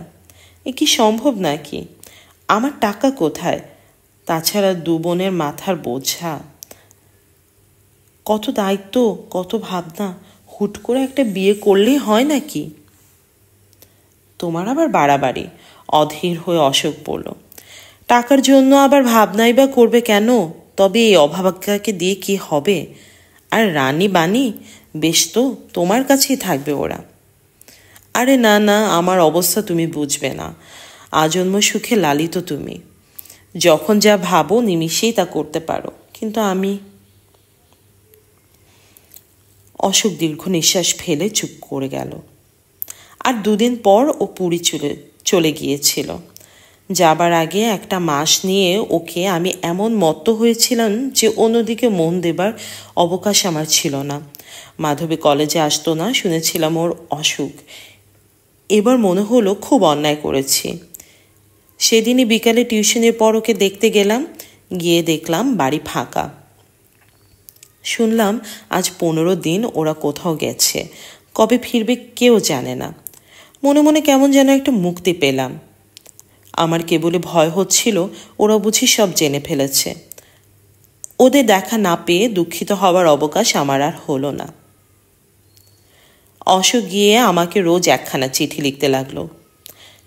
এ কি সম্ভব নাকি? আমার টাকা কোথায়? তাছাড়া 2 বোনের মাথার বোঝা, কত দায়িত্ব, কত ভাবনা। হুট করে একটা বিয়ে করলেই হয় নাকি? তোমার আবার বাড়াবাড়ি, অধীর হয়ে অশোক বলল। টাকার জন্য আবার ভাবনাই বা করবে কেন? তবে এই অভাবাকে দিয়ে কি হবে? আর রানী বাণী, বেশ তো, তোমার কাছেই থাকবে ওরা। আরে না না, আমার অবস্থা তুমি বুঝবে না। আজন্ম সুখে লালিত তুমি। যখন যা ভাবো নিমিষেই তা করতে পারো, কিন্তু আমি। অশোক দীর্ঘ নিঃশ্বাস ফেলে চুপ করে গেল। আর 2 দিন পর ও পুরী চলে গিয়েছিল। যাবার আগে একটা মাস নিয়ে ওকে আমি এমন মত্ত হয়েছিলাম যে অন্যদিকে মন দেবার অবকাশ আমার ছিল না। মাধবী কলেজে আসতো না, শুনেছিলাম ওর অসুখ। এবার মনে হলো খুব অন্যায় করেছি। সেদিনই বিকালে টিউশনের পর ওকে দেখতে গেলাম। গিয়ে দেখলাম বাড়ি ফাঁকা। শুনলাম আজ 15 দিন ওরা কোথাও গেছে, কবে ফিরবে কেউ জানে না। মনে মনে কেমন যেন একটা মুক্তি পেলাম। আমার কেবলই ভয় হচ্ছিল ওরা বুঝি সব জেনে ফেলেছে। ওদের দেখা না পেয়ে দুঃখিত হওয়ার অবকাশ আমার আর হলো না। অশোক গিয়ে আমাকে রোজ একখানা চিঠি লিখতে লাগলো।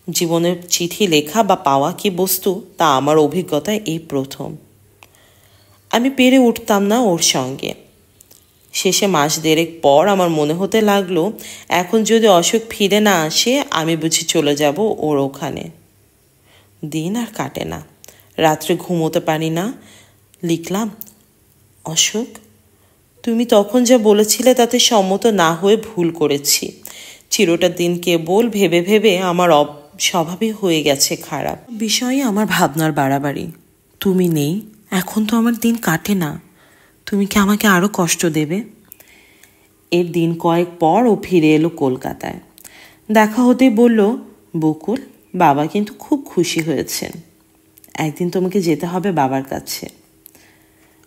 জীবনের চিঠি লেখা বা পাওয়া কি বস্তু তা আমার অভিজ্ঞতায় এই প্রথম। আমি পেরে উঠতাম না ওর সঙ্গে। শেষে মাস দেড়েক পর আমার মনে হতে লাগলো এখন যদি অশোক ফিরে না আসে আমি বুঝি চলে যাব ওর ওখানে। দিন আর কাটে না, রাত্রে ঘুমোতে পারি না। লিখলাম, অশোক, তুমি তখন যা বলেছিলে তাতে সম্মত না হয়ে ভুল করেছি। চিরটা দিন কেবল ভেবে ভেবে আমার স্বভাবই হয়ে গেছে খারাপ। বিষয়ে আমার ভাবনার বাড়াবাড়ি। তুমি নেই, এখন তো আমার দিন কাটে না। তুমি কি আমাকে আরও কষ্ট দেবে? এর দিন কয়েক পর ও ফিরে এলো কলকাতায়। দেখা হতেই বলল, বকুল, বাবা কিন্তু খুব খুশি হয়েছেন। একদিন তোমাকে যেতে হবে বাবার কাছে।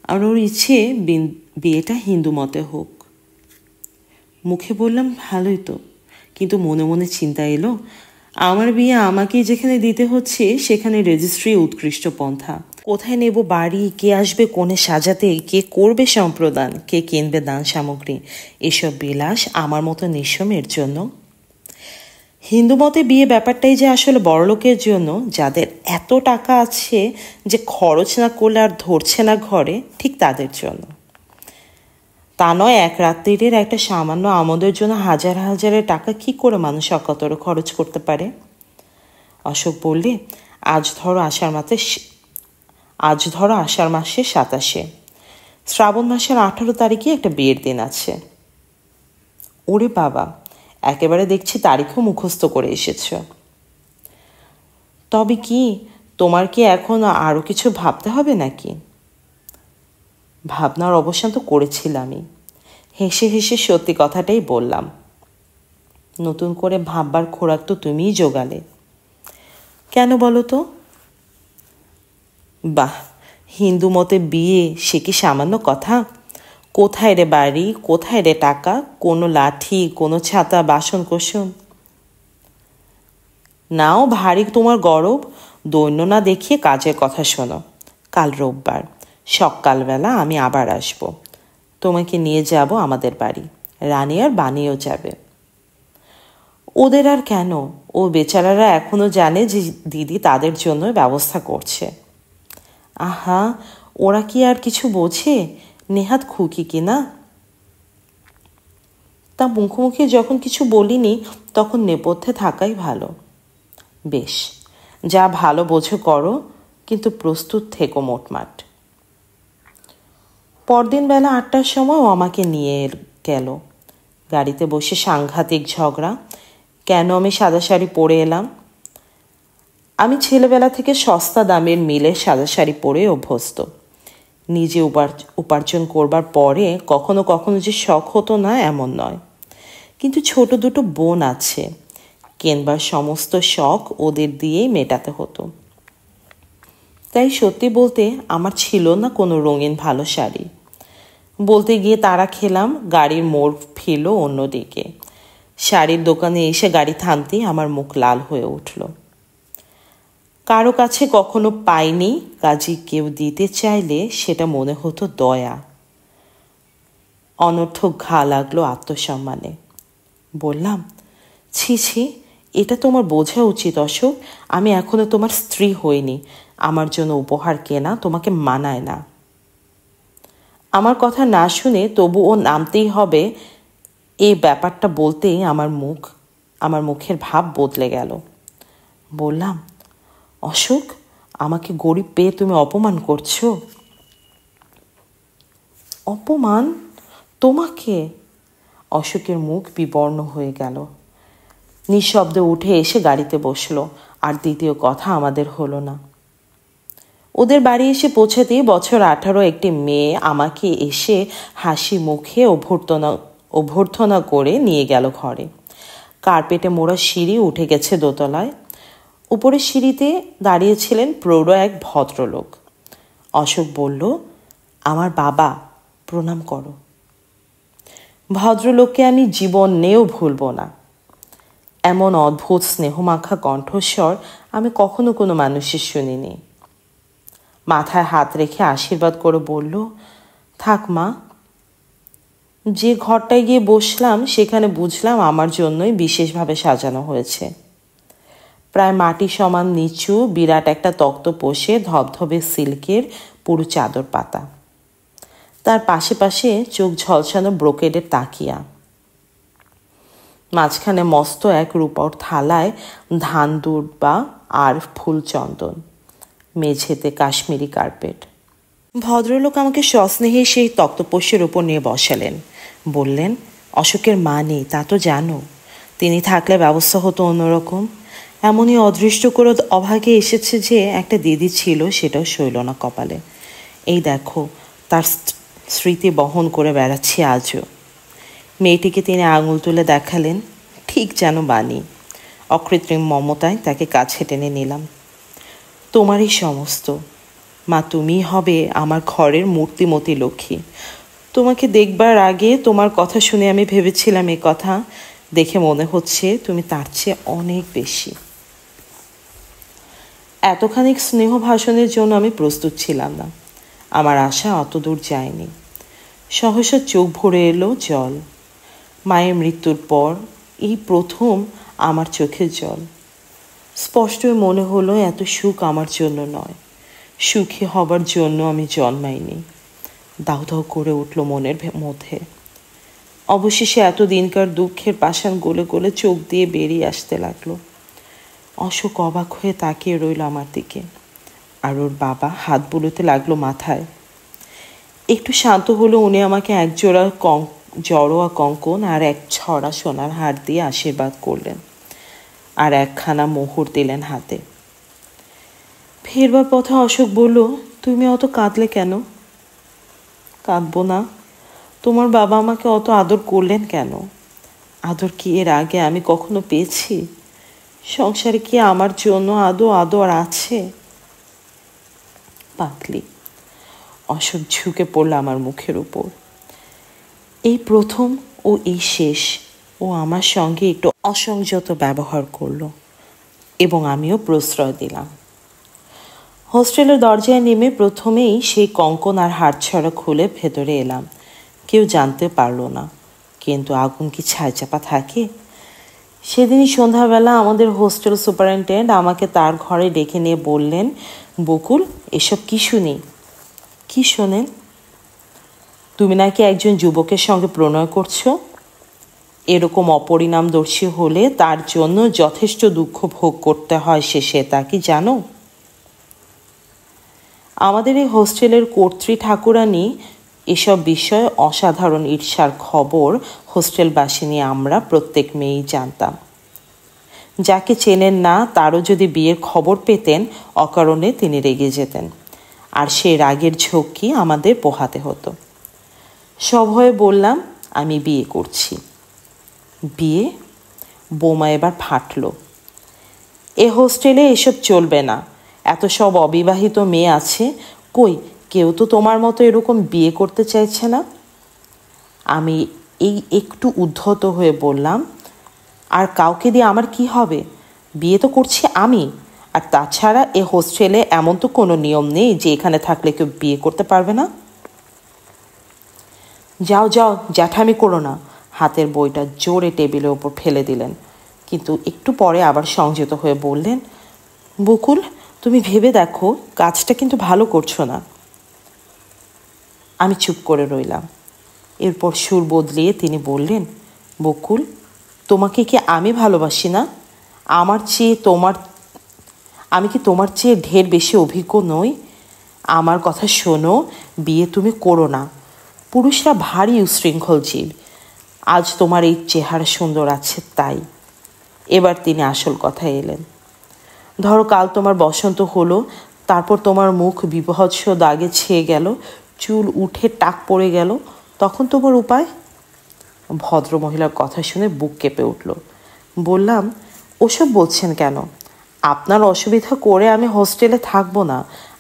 আর ওর ইচ্ছে বিয়েটা হিন্দু মতে হোক। মুখে বললাম ভালোই তো, কিন্তু মনে মনে চিন্তা এলো আমার বিয়ে আমাকেই যেখানে দিতে হচ্ছে সেখানে রেজিস্ট্রি উৎকৃষ্ট পন্থা। কোথায় নেব বাড়ি, কে আসবে কোণে সাজাতে, কে করবে সম্প্রদান, কে কিনবে দান সামগ্রী, এসব বিলাস আমার মতো নিঃস্বমের জন্য। হিন্দু মতে বিয়ে ব্যাপারটাই যে আসলে বড়লোকের জন্য, যাদের এত টাকা আছে যে খরচ না করলে আর ধরছে না ঘরে, ঠিক তাদের জন্য। তা নয় এক রাত্রির একটা সামান্য আমোদের জন্য হাজার হাজারের টাকা কি করে মানুষ অকাতরে খরচ করতে পারে। অশোক বললে, আজ ধরো আষাঢ় মাসে 27, শ্রাবণ মাসের 18 তারিখে একটা বিয়ের দিন আছে। ওরে বাবা, একেবারে দেখছি তারিখও মুখস্থ করে এসেছ। তবে কি তোমার কি এখন আরও কিছু ভাবতে হবে নাকি? ভাবনার অবসান তো করেছিলামই। হেসে হেসে সত্যি কথাটাই বললাম। নতুন করে ভাববার খোরাক তো তুমিই জোগালে। কেন বলো তো? বাহ, হিন্দু মতে বিয়ে সে কি সামান্য কথা? কোথায় রে বাড়ি, কোথায় রে টাকা, কোনো লাঠি, কোনো ছাতা, বাসন কোসন? নাও ভারী তোমার গরব, দৈন্য না দেখিয়ে কাজের কথা শোনো। কাল রোববার সকালবেলা আমি আবার আসব। তোমাকে নিয়ে যাব আমাদের বাড়ি। রানী আর বানিয়েও যাবে। ওদের আর কেন, ও বেচারারা এখনো জানে যে দিদি তাদের জন্য ব্যবস্থা করছে। আহা, ওরা কি আর কিছু বোঝে? নেহাত খুকি কিনা। তা মুখোমুখি যখন কিছু বলিনি তখন নেপথ্যে থাকাই ভালো। বেশ, যা ভালো বোঝো করো, কিন্তু প্রস্তুত থেকো মোটমাট। পরদিন বেলা 8টার সময় ও আমাকে নিয়ে গেল। গাড়িতে বসে সাংঘাতিক ঝগড়া, কেন আমি সাদা শাড়ি পরে এলাম। আমি ছেলেবেলা থেকে সস্তা দামের মিলে সাদা শাড়ি পরে অভ্যস্ত। নিজে উপার্জন করবার পরে কখনো কখনো যে শখ হতো না এমন নয়, কিন্তু ছোট দুটো বোন আছে, কেনবার সমস্ত শখ ওদের দিয়েই মেটাতে হতো। তাই সত্যি বলতে আমার ছিল না কোনো রঙিন ভালো শাড়ি। বলতে গিয়ে তারা খেলাম, গাড়ির মোড় ফিরল অন্যদিকে। শাড়ির দোকানে এসে গাড়ি থামতেই আমার মুখ লাল হয়ে উঠল। কারো কাছে কখনো পাইনি, কাজে কেউ দিতে চাইলে সেটা মনে হতো দয়া। অনর্থক ঘা লাগলো আত্মসম্মানে। বললাম, ছি ছি, এটা তোমার বোঝা উচিত অশোক, আমি এখনো তোমার স্ত্রী হইনি। আমার জন্য উপহার কেনা তোমাকে মানায় না। আমার কথা না শুনে তবু ও নামতেই হবে, এই ব্যাপারটা বলতেই আমার মুখের ভাব বদলে গেল। বললাম, অশোক, আমাকে গরিব পেয়ে তুমি অপমান করছো। অপমান? তোমাকে? অশোকের মুখ বিবর্ণ হয়ে গেল। নিঃশব্দে উঠে এসে গাড়িতে বসলো। আর দ্বিতীয় কথা আমাদের হলো না। ওদের বাড়ি এসে পৌঁছাতেই বছর 18 একটি মেয়ে আমাকে এসে হাসি মুখে অভ্যর্থনা করে নিয়ে গেল ঘরে। কার্পেটে মোড়া সিঁড়ি উঠে গেছে দোতলায়। উপরের সিঁড়িতে দাঁড়িয়েছিলেন প্রৌঢ় এক ভদ্রলোক। অশোক বলল, আমার বাবা। প্রণাম করো। ভদ্রলোককে আমি জীবনেও ভুলব না। এমন অদ্ভুত স্নেহমাখা কণ্ঠস্বর আমি কখনো কোনো মানুষের শুনিনি। মাথায় হাত রেখে আশীর্বাদ করে বলল, থাক মা। যে ঘরটায় গিয়ে বসলাম সেখানে বুঝলাম আমার জন্যই বিশেষভাবে সাজানো হয়েছে। প্রায় মাটি সমান নিচু বিরাট একটা তক্তপোষে ধবধবে সিল্কের পুরো চাদর পাতা, তার পাশে পাশে চোখ ঝলসানো ব্রোকেডের তাকিয়া, মাঝখানে মস্ত এক রূপর থালায় ধান দুর্বা আর ফুল চন্দন, মেঝেতে কাশ্মীরি কার্পেট। ভদ্রলোক আমাকে সস্নেহে সেই তক্তপোষের উপর নিয়ে বসালেন। বললেন, অশোকের মা নেই তা তো জানো, তিনি থাকলে ব্যবস্থা হতো অন্যরকম। এমনই অদৃষ্ট করে অভাগে এসেছে যে একটা দিদি ছিল, সেটাও সইল না কপালে। এই দেখো, তার স্মৃতি বহন করে বেড়াচ্ছি আজও। মেয়েটিকে তিনি আঙুল তুলে দেখালেন, ঠিক যেন বাণী। অকৃত্রিম মমতায় তাকে কাছে টেনে নিলাম। তোমারই সমস্ত মা, তুমি হবে আমার ঘরের মূর্তিমতী লক্ষ্মী। তোমাকে দেখবার আগে তোমার কথা শুনে আমি ভেবেছিলাম এ কথা, দেখে মনে হচ্ছে তুমি তার চেয়ে অনেক বেশি। এতখানি স্নেহ ভাষণের জন্য আমি প্রস্তুত ছিলাম না। আমার আশা অত দূর যায়নি। সহসা চোখ ভরে এলো জল। মায়ের মৃত্যুর পর এই প্রথম আমার চোখের জল। স্পষ্টই মনে হলো এত সুখ আমার জন্য নয়, সুখী হবার জন্য আমি জন্মাইনি। দাউ দাউ করে উঠল মনের মধ্যে। অবশেষে এত দিনকার দুঃখের পাষাণ গলে গলে চোখ দিয়ে বেরিয়ে আসতে লাগলো। অশোক অবাক হয়ে তাকিয়ে রইল আমার দিকে, আর ওর বাবা হাত বুলোতে লাগলো মাথায়। একটু শান্ত হলো উনি আমাকে একজোড়া জড়োয়া কঙ্কন আর এক ছড়া সোনার হার দিয়ে আশীর্বাদ করলেন, আর একখানা মোহর দিলেন হাতে। ফেরবার পথে অশোক বলল, তুমি অত কাঁদলে কেন? কাঁদবো না, তোমার বাবা আমাকে অত আদর করলেন কেন? আদর কি এর আগে আমি কখনো পেয়েছি? সংসারে কি আমার জন্য আদর আছে? পাতলি। অশোক ঝুঁকে পড়ল আমার মুখের উপর। এই প্রথম ও এই শেষ ও আমার সঙ্গে একটু অসংযত ব্যবহার করল, এবং আমিও প্রশ্রয় দিলাম। হোস্টেলের দরজায় নেমে প্রথমেই সেই কঙ্কন আর হাড়ছাড়া খুলে ভেতরে এলাম। কেউ জানতে পারল না, কিন্তু আগুন কি ছাইচাপা থাকে? সেদিনই সন্ধ্যাবেলা আমাদের হোস্টেল সুপারিনটেন্ডেন্ট আমাকে তার ঘরে ডেকে নিয়ে বললেন, বকুল, এসব কি শুনি? কি শোনেন? তুমি নাকি একজন যুবকের সঙ্গে প্রণয় করছো। এরকম অপরিণামদর্শী হলে তার জন্য যথেষ্ট দুঃখ ভোগ করতে হয় শেষে, তা কি জানো? আমাদের এই হোস্টেলের কর্ত্রী ঠাকুরানী এসব বিষয়ে অসাধারণ ঈর্ষার খবর হোস্টেলবাসিনী আমরা প্রত্যেক মেয়েই জানতাম। যাকে চেনেন না তারও যদি বিয়ের খবর পেতেন, অকারণে তিনি রেগে যেতেন, আর সেই রাগের ঝক্কি আমাদের পোহাতে হতো। সভয়ে বললাম, আমি বিয়ে করছি। বিয়ে? বোমা এবার ফাটল। এ হোস্টেলে এসব চলবে না। এত সব অবিবাহিত মেয়ে আছে, কই কেউ তো তোমার মতো এরকম বিয়ে করতে চাইছে না। আমি এই একটু উদ্ধত হয়ে বললাম, আর কাউকে দিয়ে আমার কি হবে? বিয়ে তো করছি আমি। আর তাছাড়া এ হোস্টেলে এমন তো কোনো নিয়ম নেই যে এখানে থাকলে কেউ বিয়ে করতে পারবে না। যাও যাও, জ্যাঠামি করো না। হাতের বইটা জোরে টেবিলের ওপর ফেলে দিলেন, কিন্তু একটু পরে আবার সংযত হয়ে বললেন, বকুল, তুমি ভেবে দেখো, কাজটা কিন্তু ভালো করছো না। আমি চুপ করে রইলাম। এরপর সুর বদলিয়ে তিনি বললেন, বকুল, তোমাকে কি আমি ভালোবাসি না? আমি কি তোমার চেয়ে ঢের বেশি অভিজ্ঞ নই? আমার কথা শোনো, বিয়ে তুমি করো না। পুরুষরা ভারী উশৃঙ্খল জীব। আজ তোমার এই চেহারা সুন্দর আছে তাই। এবার তিনি আসল কথায় এলেন। ধরো কাল তোমার বসন্ত হলো, তারপর তোমার মুখ বিভৎস দাগে ছেয়ে গেল, চুল উঠে টাক পড়ে গেল, তখন তোমার উপায়? ভদ্রমহিলার কথা শুনে বুক কেঁপে উঠল। বললাম, ওসব বলছেন কেন? আপনার অসুবিধা করে আমি হোস্টেলে থাকবো না,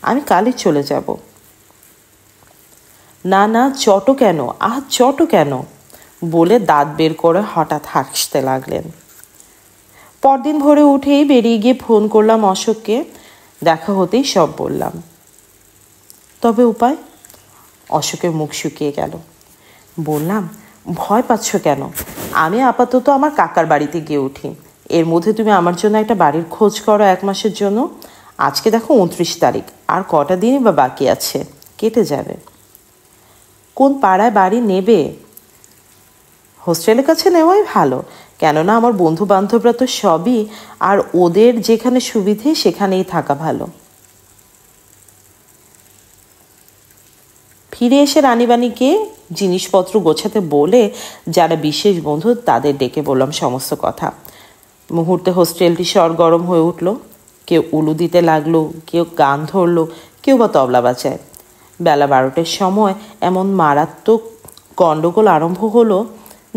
আমি কালই চলে যাব। না না, চটো কেন, চটো কেন বলে দাঁত বের করে হঠাৎ হাসতে লাগলেন। পরদিন ভোরে উঠেই বেরিয়ে গিয়ে ফোন করলাম অশোককে। দেখা হতেই সব বললাম। তবে উপায়? অশোকের মুখ শুকিয়ে গেল। বললাম, ভয় পাচ্ছ কেন? আমি আপাতত আমার কাকার বাড়িতে গিয়ে উঠি। এর মধ্যে তুমি আমার জন্য একটা বাড়ির খোঁজ করো 1 মাসের জন্য। আজকে দেখো 29 তারিখ, আর কটা দিনই বা বাকি আছে, কেটে যাবে। কোন পাড়ায় বাড়ি নেবে? হোস্টেলের কাছে নেওয়াই ভালো, কেননা আমার বন্ধু বান্ধবরা তো সবই, আর ওদের যেখানে সুবিধে সেখানেই থাকা ভালো। ফিরে এসে রানীবাণীকে জিনিসপত্র গোছাতে বলে যারা বিশেষ বন্ধু তাদের ডেকে বললাম সমস্ত কথা। মুহূর্তে হোস্টেলটি সরগরম হয়ে উঠল। কেউ উলু দিতে লাগলো, কেউ গান ধরলো, কেউ বা তবলা বাজায়। বেলা 12টার সময় এমন মারাত্মক গণ্ডগোল আরম্ভ হলো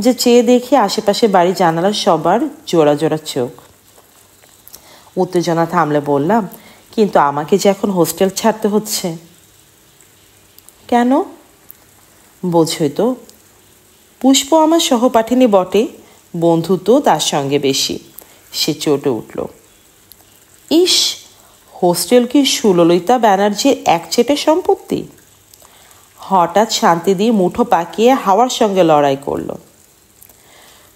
যে চেয়ে দেখি আশেপাশে বাড়ি জানালার সবার জোড়া জোড়া চোখ। উত্তেজনা থামলে বললাম, কিন্তু আমাকে যে এখন হোস্টেল ছাড়তে হচ্ছে। কেন? বোঝই তো, পুষ্প আমার সহপাঠিনী বটে, বন্ধুত্ব তার সঙ্গে বেশি। সে চটে উঠল। ইস, হোস্টেল কি সুললিতা ব্যানার্জির একচেটে সম্পত্তি? হঠাৎ শান্তি দিয়ে মুঠো পাকিয়ে হাওয়ার সঙ্গে লড়াই করল।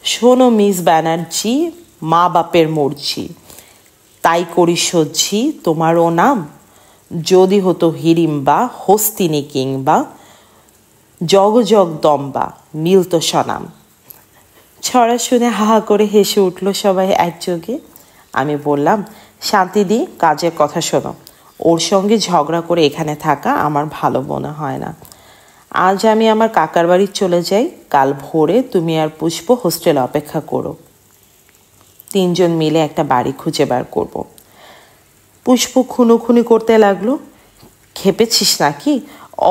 শোনো মিস ব্যানার্জি, মা বাপের মর্জি, তাই করি সহ্যি তোমারও নাম। যদি হতো হিড়িম্বা, হস্তিনী কিংবা জগজগদম্বা, মিলত সনাম। ছড়া শুনে হাহা করে হেসে উঠল সবাই একযোগে। আমি বললাম, শান্তিদি, কাজের কথা শোনো। ওর সঙ্গে ঝগড়া করে এখানে থাকা আমার ভালো মনে হয় না। আজ আমি আমার কাকার বাড়ি চলে যাই, কাল ভোরে তুমি আর পুষ্প হোস্টেলে অপেক্ষা করো। 3 জন মিলে একটা বাড়ি খুঁজে বার করব। পুষ্প খুনোখুনি করতে লাগলো। খেপেছিস নাকি?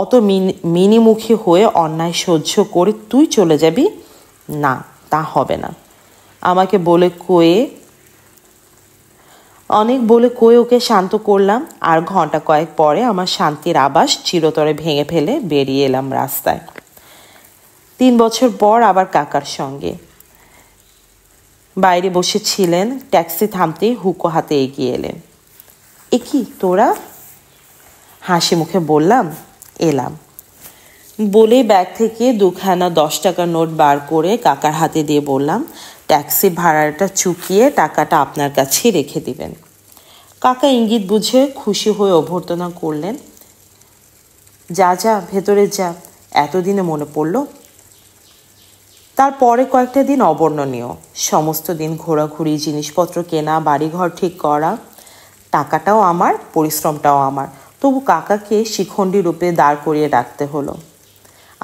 অত মিনিমুখী হয়ে অন্যায় সহ্য করে তুই চলে যাবি? না, তা হবে না। আমাকে অনেক বলে কয়ে ওকে শান্ত করলাম। আর ঘন্টা কয়েক পরে আমার শান্তির আবাস চিরতরে ভেঙে ফেলে বেরিয়ে এলাম রাস্তায়। 3 বছর পর আবার কাকার সঙ্গে। বাইরে বসেছিলেন, ট্যাক্সি থামতেই হুকো হাতে এগিয়ে এলেন। এ কি তোরা? হাসি মুখে বললাম, এলাম। বলেই ব্যাগ থেকে 2খানা 10 টাকার নোট বার করে কাকার হাতে দিয়ে বললাম, ট্যাক্সি ভাড়াটা চুকিয়ে টাকাটা আপনার কাছেই রেখে দিবেন। কাকা ইঙ্গিত বুঝে খুশি হয়ে অভ্যর্থনা করলেন। যা যা, ভেতরে যা, এতদিনে মনে পড়ল। তারপরে কয়েকটা দিন অবর্ণনীয়। সমস্ত দিন ঘোরাঘুরি, জিনিসপত্র কেনা, বাড়িঘর ঠিক করা। টাকাটাও আমার, পরিশ্রমটাও আমার, তবু কাকাকে শিখণ্ডী রূপে দাঁড় করিয়ে রাখতে হলো।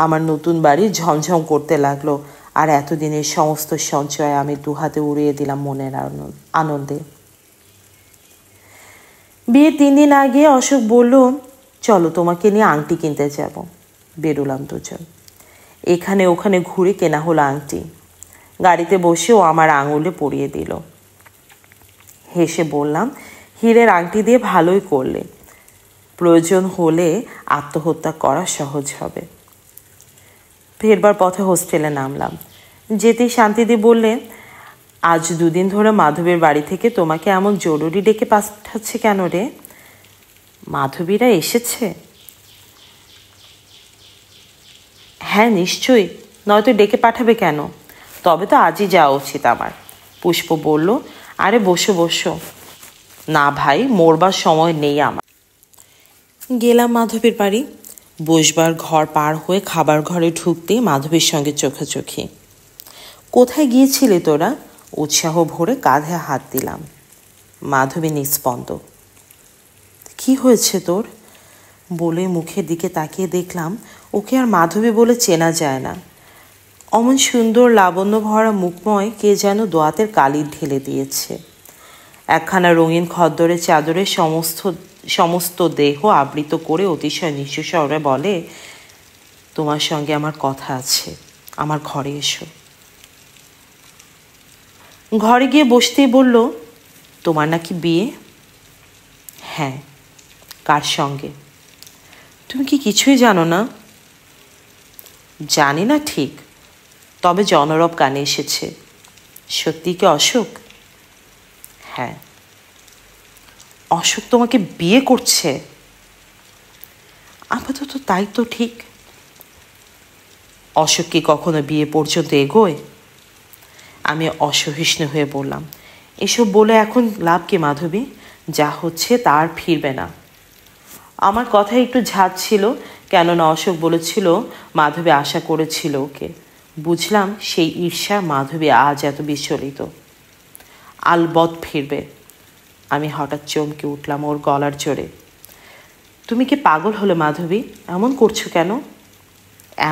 আমার নতুন বাড়ি ঝমঝম করতে লাগলো, আর এতদিনের সমস্ত সঞ্চয় আমি দুহাতে উড়িয়ে দিলাম মনের আনন্দে। বিয়ের 3 দিন আগে অশোক বলল, চলো তোমাকে নিয়ে আংটি কিনতে যাব। বেরোলাম 2 জন। এখানে ওখানে ঘুরে কেনা হলো আংটি। গাড়িতে বসে ও আমার আঙুলে পরিয়ে দিল। হেসে বললাম, হীরের আংটি দিয়ে ভালোই করলে, প্রয়োজন হলে আত্মহত্যা করা সহজ হবে। ফেরবার পথে হোস্টেলে নামলাম। যেতেই শান্তিদি বললেন, আজ 2 দিন ধরে মাধবীর বাড়ি থেকে তোমাকে এমন জরুরি ডেকে পাঠাচ্ছে কেন রে? মাধবীরা এসেছে? হ্যাঁ নিশ্চয়ই, নয়তো ডেকে পাঠাবে কেন? তবে তো আজই যাওয়া উচিত আমার। পুষ্প বলল, আরে বসো বসো। না ভাই, মরবার সময় নেই আমার। গেলাম মাধবীর বাড়ি। বসবার ঘর পার হয়ে খাবার ঘরে ঢুকতে মাধবীর সঙ্গে চোখাচোখি। কোথায় গিয়েছিলে তোরা? উৎসাহ ভরে কাঁধে হাত দিলাম। মাধবী নিস্পন্দ। কি হয়েছে তোর? বলে মুখের দিকে তাকিয়ে দেখলাম ওকে আর মাধবী বলে চেনা যায় না। অমন সুন্দর লাবণ্য ভরা মুখময় কে যেন দোয়াতের কালি ঢেলে দিয়েছে। একখানা রঙিন খদ্দরের চাদরে সমস্ত দেহ আবৃত করে অতিশয় নিঃস্ব স্বরে বলে, তোমার সঙ্গে আমার কথা আছে, আমার ঘরে এসো। ঘরে গিয়ে বসতেই বলল, তোমার নাকি বিয়ে? হ্যাঁ। কার সঙ্গে? তুমি কি কিছুই জানো না? জানি না ঠিক, তবে জনরব কানে এসেছে। সত্যি কি অশোক? হ্যাঁ। অশোক তোমাকে বিয়ে করছে? আপাতত তাই তো ঠিক। অশোক কি কখনো বিয়ে পর্যন্ত এগোয়? আমি অসহিষ্ণু হয়ে বললাম, এসব বলে এখন লাভ কি মাধবী? যা হচ্ছে তার ফিরবে না। আমার কথা একটু ঝাঁজ ছিল, কেননা অশোক বলেছিল মাধবী আশা করেছিল ওকে। বুঝলাম সেই ঈর্ষা মাধবী আজ এত বিচলিত। আলবৎ ফিরবে। আমি হঠাৎ চমকে উঠলাম ওর গলার জোরে। তুমি কি পাগল হলে মাধবী? এমন করছো কেন?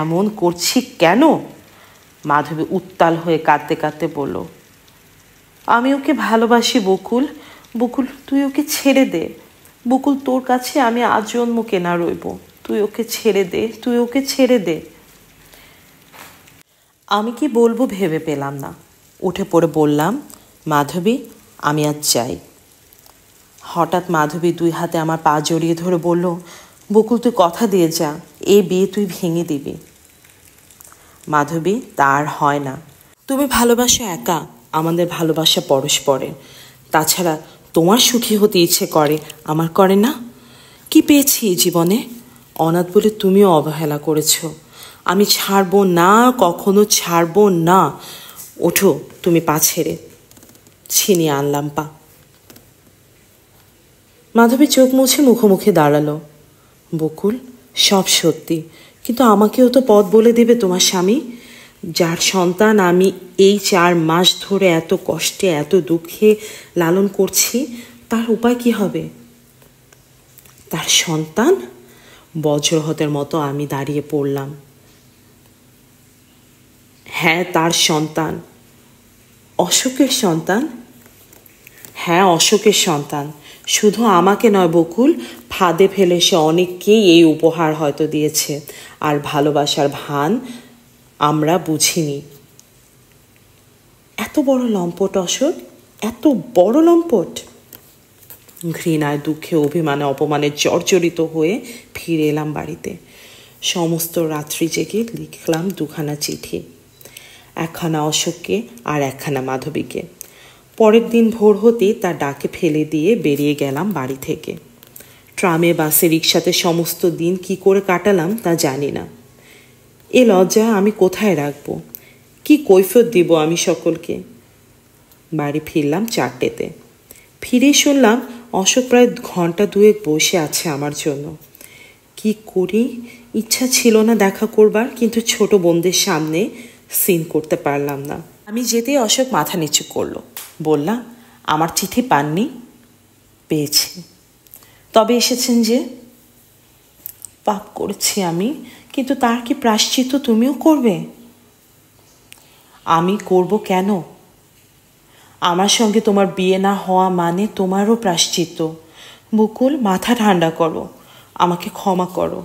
এমন করছি কেন? মাধবী উত্তাল হয়ে কাঁদতে কাঁদতে বলল, আমি ওকে ভালোবাসি বকুল। বকুল, তুই ওকে ছেড়ে দে। বকুল, তোর কাছে আমি আজন্ম কেনা রইব। তুই ওকে ছেড়ে দে, তুই ওকে ছেড়ে দে। আমি কি বলবো ভেবে পেলাম না। উঠে পড়ে বললাম, মাধবী, আমি আজ যাই। হঠাৎ মাধবী দুই হাতে আমার পা জড়িয়ে ধরে বলল, বকুল, তুই কথা দিয়ে যা, এই বিয়ে তুই ভেঙে দিবি। মাধবী, তার হয় না। তুমি ভালোবাসো একা, আমাদের ভালোবাসা পরস্পরের। তাছাড়া তোমার সুখী হতে ইচ্ছে করে, আমার করে না। কি পেয়েছি এই জীবনে? অনাথ বলে তুমিও অবহেলা করেছ। আমি ছাড়বো না, কখনো ছাড়বো না। ওঠো, তুমি পা ছেড়ে। ছিনিয়ে আনলাম পা। মাধবী চোখ মুছে মুখোমুখি দাঁড়ালো। বকুল, সব সত্যি, কিন্তু আমাকেও তো পথ বলে দেবে তোমার স্বামী, যার সন্তান আমি এই 4 মাস ধরে এত কষ্টে এত দুঃখে লালন করছি। তার উপায় কি হবে? তার সন্তান? বজ্রহতের মতো আমি দাঁড়িয়ে পড়লাম। হ্যাঁ, তার সন্তান। অশোকের সন্তান? হ্যাঁ, অশোকের সন্তান। শুধু আমাকে নয় বকুল, ফাঁদে ফেলে সে অনেককেই এই উপহার হয়তো দিয়েছে। আর ভালোবাসার ভান আমরা বুঝিনি। এত বড় লম্পট অশোক, এত বড় লম্পট! ঘৃণায়, দুঃখে, অভিমানে, অপমানে জর্জরিত হয়ে ফিরে এলাম বাড়িতে। সমস্ত রাত্রি জেগে লিখলাম 2খানা চিঠি, 1খানা অশোককে আর 1খানা মাধবীকে। পরের দিন ভোর হতেই তার ডাকে ফেলে দিয়ে বেরিয়ে গেলাম বাড়ি থেকে। ট্রামে, বাসে, রিক্সাতে সমস্ত দিন কি করে কাটালাম তা জানি না। এ লজ্জা আমি কোথায় রাখবো? কি কৈফিয়ত দিব আমি সকলকে? বাড়ি ফিরলাম 4টেতে। ফিরে শুনলাম অশোক প্রায় ঘন্টা 2 বসে আছে আমার জন্য। কি করি? ইচ্ছা ছিল না দেখা করবার, কিন্তু ছোট বোনদের সামনে সিন করতে পারলাম না। আমি যেতেই অশোক মাথা নিচু করলো। বললাম, আমার চিঠি পাননি? পেয়েছি। তবে এসেছেন যে? পাপ করেছি আমি, কিন্তু তার কি প্রায়শ্চিত্ত তুমিও করবে? আমি করব কেন? আমার সঙ্গে তোমার বিয়ে না হওয়া মানে তোমারও প্রায়শ্চিত্ত। বকুল, মাথা ঠান্ডা করো, আমাকে ক্ষমা করো।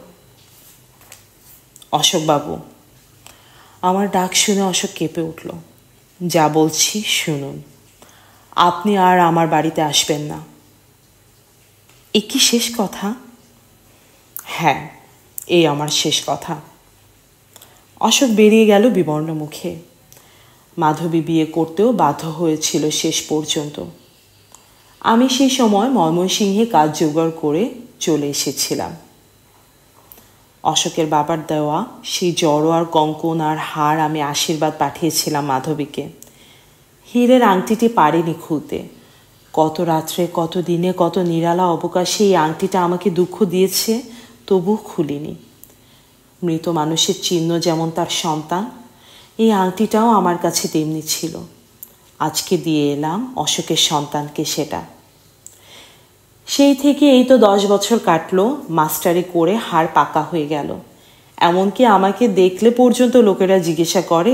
অশোকবাবু। আমার ডাক শুনে অশোক কেঁপে উঠল। যা বলছি শুনুন, আপনি আর আমার বাড়িতে আসবেন না। এ কি শেষ কথা? হ্যাঁ, এই আমার শেষ কথা। অশোক বেরিয়ে গেল বিবর্ণ মুখে। মাধবী বিয়ে করতেও বাধ্য হয়েছিল শেষ পর্যন্ত। আমি সেই সময় ময়মনসিংহে কাজ জোগাড় করে চলে এসেছিলাম। অশোকের বাবার দেওয়া সেই জড়ো আর কঙ্কন আর হার আমি আশীর্বাদ পাঠিয়েছিলাম মাধবীকে। হীরের আংটিটি পারেনি খুলতে। কত রাত্রে, কত দিনে, কত নিরালা অবকাশে এই আংটিটা আমাকে দুঃখ দিয়েছে, তবু খুলিনি। মৃত মানুষের চিহ্ন যেমন তার সন্তান, এই আংটিটাও আমার কাছে তেমনি ছিল। আজকে দিয়ে এলাম অশোকের সন্তানকে সেটা। সেই থেকে এই তো 10 বছর কাটলো, মাস্টারি করে হাড় পাকা হয়ে গেল। এমনকি আমাকে দেখলে পর্যন্ত লোকেরা জিজ্ঞাসা করে,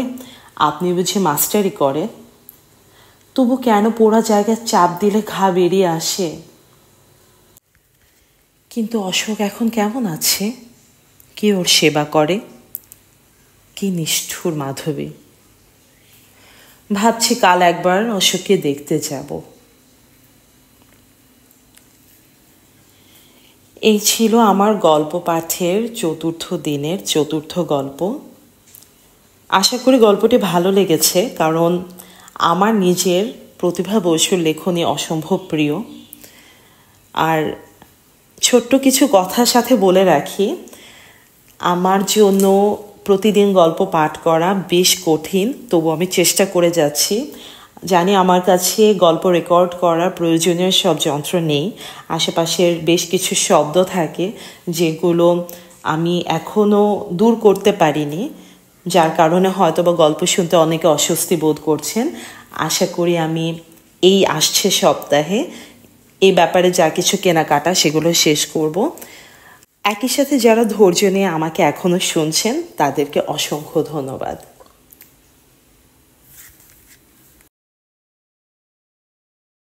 আপনি বুঝি মাস্টারি করে? তবু কেন পোড়া জায়গায় চাপ দিলে ঘা বেরিয়ে আসে? কিন্তু অশোক এখন কেমন আছে? কে ওর সেবা করে? কি নিষ্ঠুর মাধবী! ভাবছি কাল একবার অশোককে দেখতে যাব। এই ছিল আমার গল্প পাঠের 4র্থ দিনের 4র্থ গল্প, আশা করি গল্পটি ভালো লেগেছে, কারণ আমার নিজের প্রতিভা বসুর লেখনী অসম্ভব প্রিয়। আর ছোট্ট কিছু কথার সাথে বলে রাখি, আমার জন্য প্রতিদিন গল্প পাঠ করা বেশ কঠিন, তবু আমি চেষ্টা করে যাচ্ছি। জানি আমার কাছে গল্প রেকর্ড করার প্রয়োজনীয় সব যন্ত্র নেই। আশেপাশের বেশ কিছু শব্দ থাকে যেগুলো আমি এখনও দূর করতে পারিনি, যার কারণে হয়তোবা গল্প শুনতে অনেকে অস্বস্তি বোধ করছেন। আশা করি আমি এই আসছে সপ্তাহে এই ব্যাপারে যা কিছু কেনাকাটা সেগুলো শেষ করব। একই সাথে যারা ধৈর্য নিয়ে আমাকে এখনও শুনছেন তাদেরকে অসংখ্য ধন্যবাদ।